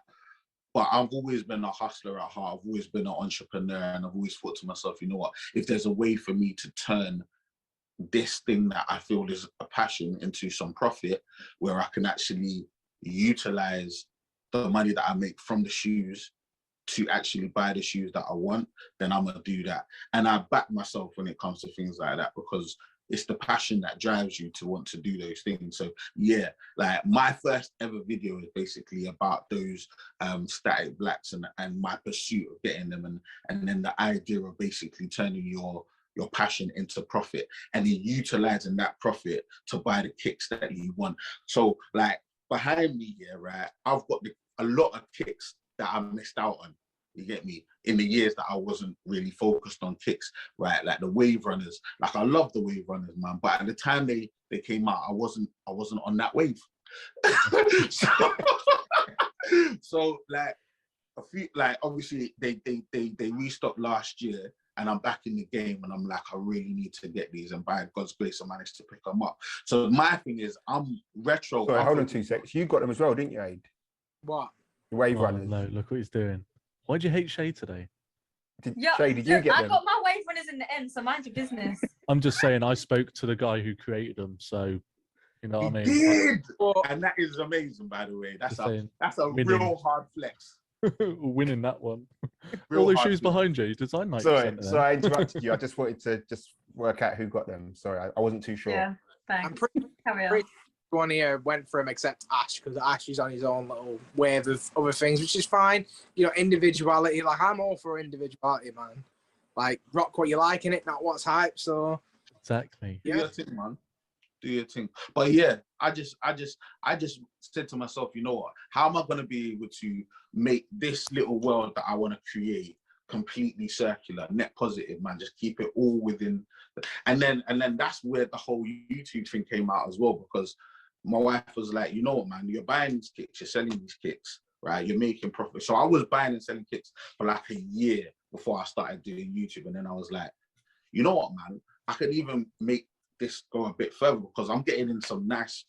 But I've always been a hustler at heart. I've always been an entrepreneur, and I've always thought to myself, you know what? If there's a way for me to turn this thing that I feel is a passion into some profit, where I can actually utilize the money that I make from the shoes to actually buy the shoes that I want, then I'm gonna do that. And I back myself when it comes to things like that, because it's the passion that drives you to want to do those things. So yeah, like my first ever video is basically about those static blacks and my pursuit of getting them, and then the idea of basically turning your passion into profit, and then utilizing that profit to buy the kicks that you want. So like behind me here, right, I've got a lot of kicks that I missed out on, you get me, in the years that I wasn't really focused on kicks, right? Like the wave runners, like I love the wave runners, man, but at the time they came out, I wasn't on that wave. so like a few, like obviously they restocked last year, and I'm back in the game, and I'm like, I really need to get these, and by God's grace, I managed to pick them up. So my thing is, I'm retro. Sorry, hold on 2 seconds. You got them as well, didn't you, Aid? What? The wave Oh, runners. no, look what he's doing. Why'd you hate Shay today? Shay, did you get I them? got my wave runners in the end, so mind your business. I'm just saying, I spoke to the guy who created them, so you know what I mean. Did, and that is amazing, by the way. That's a real hard flex. Winning that one. Real All those hard shoes flex. behind you, design 90%. Sorry, I interrupted you. I just wanted to work out who got them. Sorry, I wasn't too sure. Yeah, thanks. I'm pretty, Carry on. everyone here went for him except Ash, because Ash is on his own little wave of other things, which is fine. You know, individuality. Like, I'm all for individuality, man. Like, rock what you like in it, not what's hype. So Exactly. Do your thing, man. Do your thing. But yeah, I just said to myself, you know what? How am I gonna be able to make this little world that I want to create completely circular, net positive, man? Just keep it all within. And then that's where the whole YouTube thing came out as well, because my wife was like, you know what, man? You're buying these kicks, you're selling these kicks, right? You're making profit. So I was buying and selling kicks for like a year before I started doing YouTube, and then I was like, you know what, man? I could even make this go a bit further, because I'm getting in some nice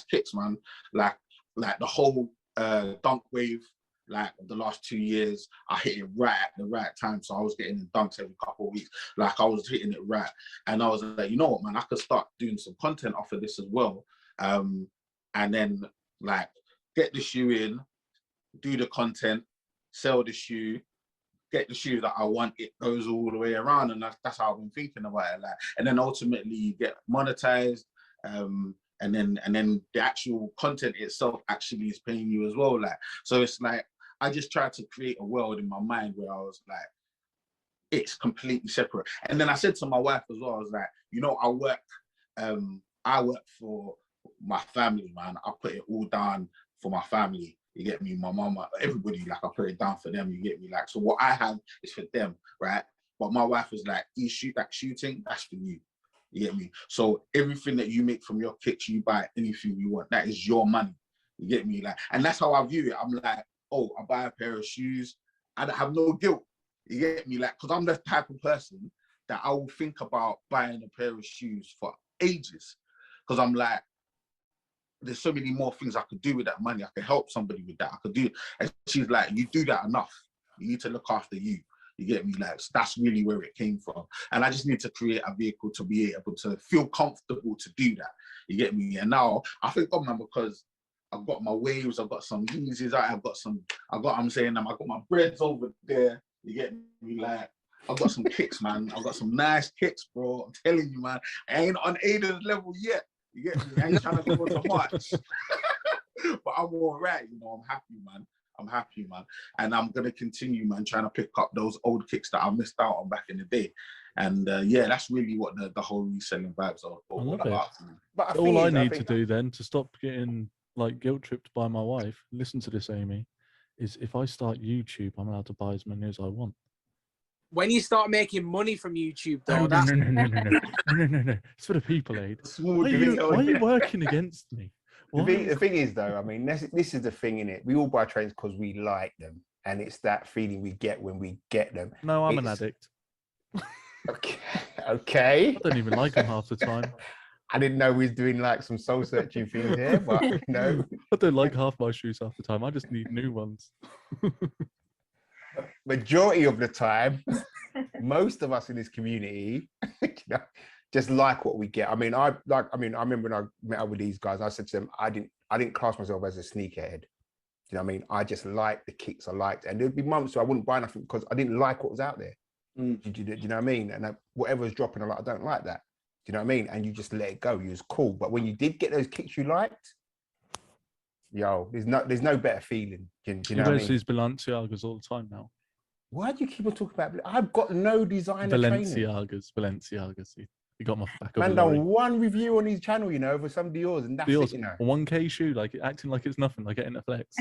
kicks, man. Like the whole dunk wave, like the last 2 years, I hit it right at the right time. So I was getting in dunks every couple of weeks. Like, I was hitting it right. And I was like, you know what, man, I could start doing some content off of this as well. And then like get the shoe in, do the content, sell the shoe, get the shoe that I want. It goes all the way around, and that's how I've been thinking about it. Like, and then ultimately you get monetized, and then the actual content itself actually is paying you as well. Like, so it's like I just tried to create a world in my mind where I was like, it's completely separate. And then I said to my wife as well, I was like, you know, I work for my family, man. I put it all down for my family. You get me? My mama, everybody, like, I put it down for them. You get me? Like, so what I have is for them, right? But my wife was like, you shoot that shooting, that's for you. You get me? So everything that you make from your kicks, you buy anything you want. That is your money. You get me? Like, and that's how I view it. I'm like, oh, I buy a pair of shoes. I don't have no guilt. You get me? Like, because I'm the type of person that I will think about buying a pair of shoes for ages. Because I'm like, there's so many more things I could do with that money. I could help somebody with that. I could do it. And she's like, you do that enough. You need to look after you. You get me? Like, that's really where it came from. And I just need to create a vehicle to be able to feel comfortable to do that. You get me? And now I think, oh man, because I've got my waves, I've got some Yeezys, I've got my breads over there. You get me? Like, I've got some kicks, man. I've got some nice kicks, bro. I'm telling you, man. I ain't on Aiden's level yet. You get me? I ain't trying to go to much. But I'm all right, you know. I'm happy, man. And I'm going to continue, man, trying to pick up those old kicks that I missed out on back in the day. And yeah, that's really what the whole reselling vibes are all about. But all I need to do then to stop getting like guilt tripped by my wife, listen to this, Amy, is if I start YouTube, I'm allowed to buy as many as I want. When you start making money from YouTube, though, No. It's for the people, Aid. Why are you working against me? The thing is, though, I mean, this is the thing, innit? We all buy trains because we like them, and it's that feeling we get when we get them. No, I'm an addict. Okay. I don't even like them half the time. I didn't know we was doing like some soul searching things here, but you know. I don't like half my shoes half the time. I just need new ones. Majority of the time, most of us in this community, you know, just like what we get. I mean, I remember when I met up with these guys, I said to them, I didn't class myself as a sneakerhead. You know what I mean? I just liked the kicks I liked. And there'd be months where I wouldn't buy nothing because I didn't like what was out there. Do you know what I mean? And whatever's dropping, I'm like, I don't like that. Do you know what I mean? And you just let it go. You was cool. But when you did get those kicks you liked, yo, there's no better feeling. Do you know what I mean? These Balenciagas all the time now. Why do you keep on talking about? I've got no designer trainers. Balenciagas. You got my back. Man, done one review on his channel, you know, for somebody yours, and that's it, you know. 1K shoe, like acting like it's nothing, like getting a flex.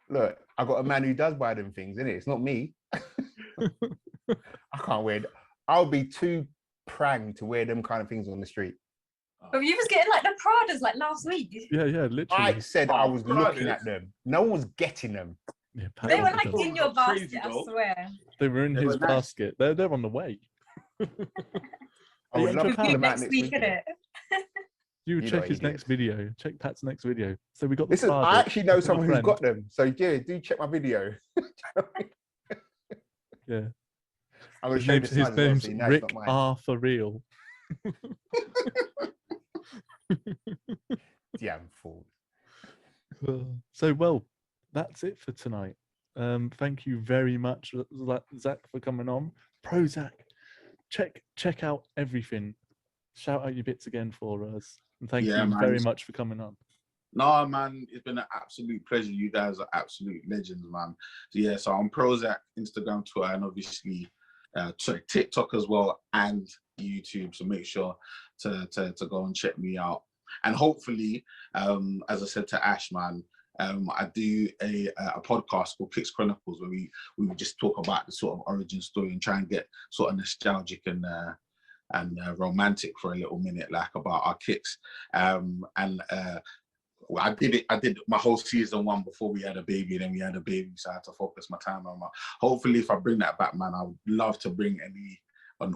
Look, I got a man who does buy them things, innit? It's not me. I can't wear. I'll be too pranged to wear them kind of things on the street. But you was getting like the Pradas like last week. Yeah, literally. I said I was looking at them. No one was getting them. Yeah, they were like in your basket, I swear. They were in his basket. They're on the way. I would love to come out next week. You check his next video. Check Pat's next video. So we got the Listen, I actually know someone who's got them. So yeah, do check my video. Yeah. I'm going to show his name's Rick R for real. Yeah, I'm fooled. So well, that's it for tonight. Thank you very much, Zach, for coming on. Pro Zach, check out everything. Shout out your bits again for us. And thank Yeah, you man. very much for coming on. No, man, it's been an absolute pleasure. You guys are absolute legends, man. So yeah, so I'm Prozac, Instagram, Twitter, and obviously TikTok as well, and YouTube. So make sure to go and check me out. And hopefully, as I said to Ash, man, I do a podcast called Kicks Chronicles where we just talk about the sort of origin story and try and get sort of nostalgic and romantic for a little minute, like about our kicks. Well, I did my whole season 1 before we had a baby, then we had a baby, so I had to focus my time on my. Hopefully, if I bring that back, man, I would love to bring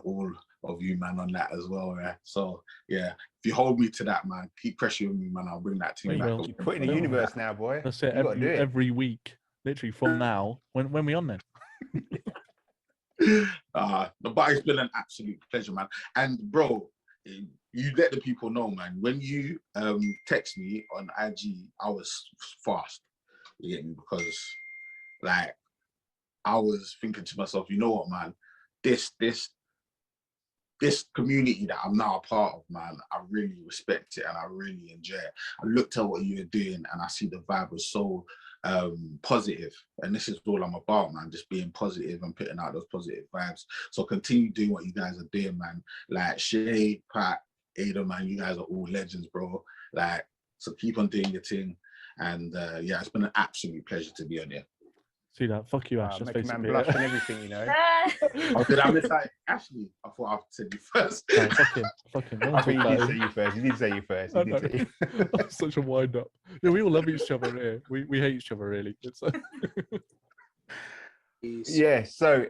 all of you, man, on that as well. Yeah. So yeah, if you hold me to that, man, keep pressuring me, man. I'll bring that team We back. will. You put in the universe now, boy. That's it. You gotta do it. Every week, literally from now. When we on then? But it's been an absolute pleasure, man. And bro, you let the people know, man. When you text me on IG, I was fast. You get me? Because like I was thinking to myself, you know what, man, this community that I'm now a part of, man, I really respect it and I really enjoy it. I looked at what you were doing and I see the vibe was so positive, and this is all I'm about, man, just being positive and putting out those positive vibes. So continue doing what you guys are doing, man. Like Shay, Pat, Ada, man, you guys are all legends, bro. Like, so keep on doing your thing. And yeah, it's been an absolute pleasure to be on here. See that? Fuck you, Ash. That's Make a man basically blush it. and everything, you know. Oh, did I miss out Ashley? I thought I said you first. No, fuck him. I think he did say you first. He did say you first. He I did know. say you. Such a wind up. Yeah, we all love each other here. We hate each other really. It's Yeah, so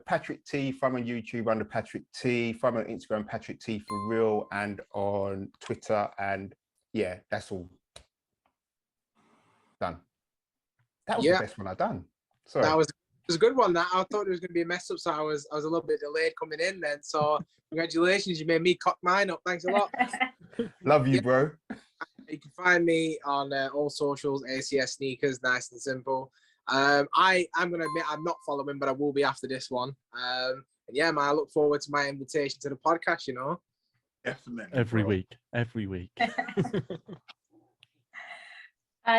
Patrick T, find me on YouTube under Patrick T, find me on Instagram, Patrick T for real, and on Twitter, and yeah, that's all done. That was the best one I've done. Sorry. That was a good one. That I thought it was going to be a mess up, so I was a little bit delayed coming in then. So congratulations, you made me cock mine up. Thanks a lot. Love you, bro. You can find me on all socials, ACS Sneakers, nice and simple. I'm going to admit I'm not following, but I will be after this one. And yeah, man, I look forward to my invitation to the podcast, you know. Definitely. every week.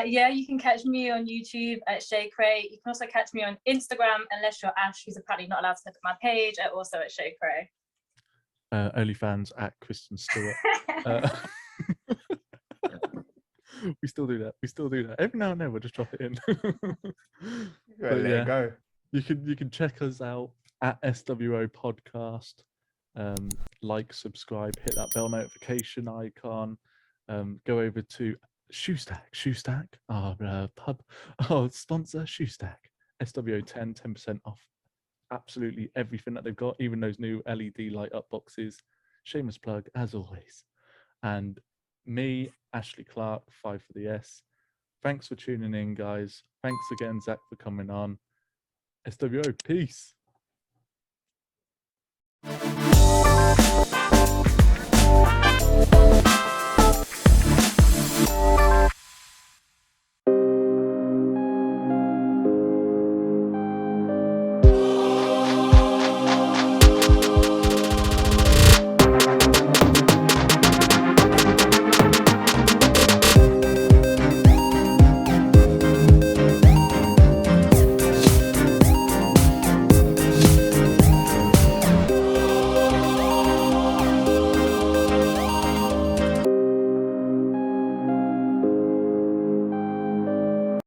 Yeah, you can catch me on YouTube at Shay Cray. You can also catch me on Instagram, unless you're Ash, who's apparently not allowed to look at my page, also at Shay Cray. OnlyFans at Kristen Stewart. We still do that. Every now and then we'll just drop it in. Let it go. You can check us out at SWO Podcast. Like, subscribe, hit that bell notification icon. Go over to Shoestack, our pub, sponsor, Shoestack. SWO 10% off absolutely everything that they've got, even those new LED light up boxes. Shameless plug, as always. And me, Ashley Clark, 5 for the S. Thanks for tuning in, guys. Thanks again, Zach, for coming on. SWO, peace.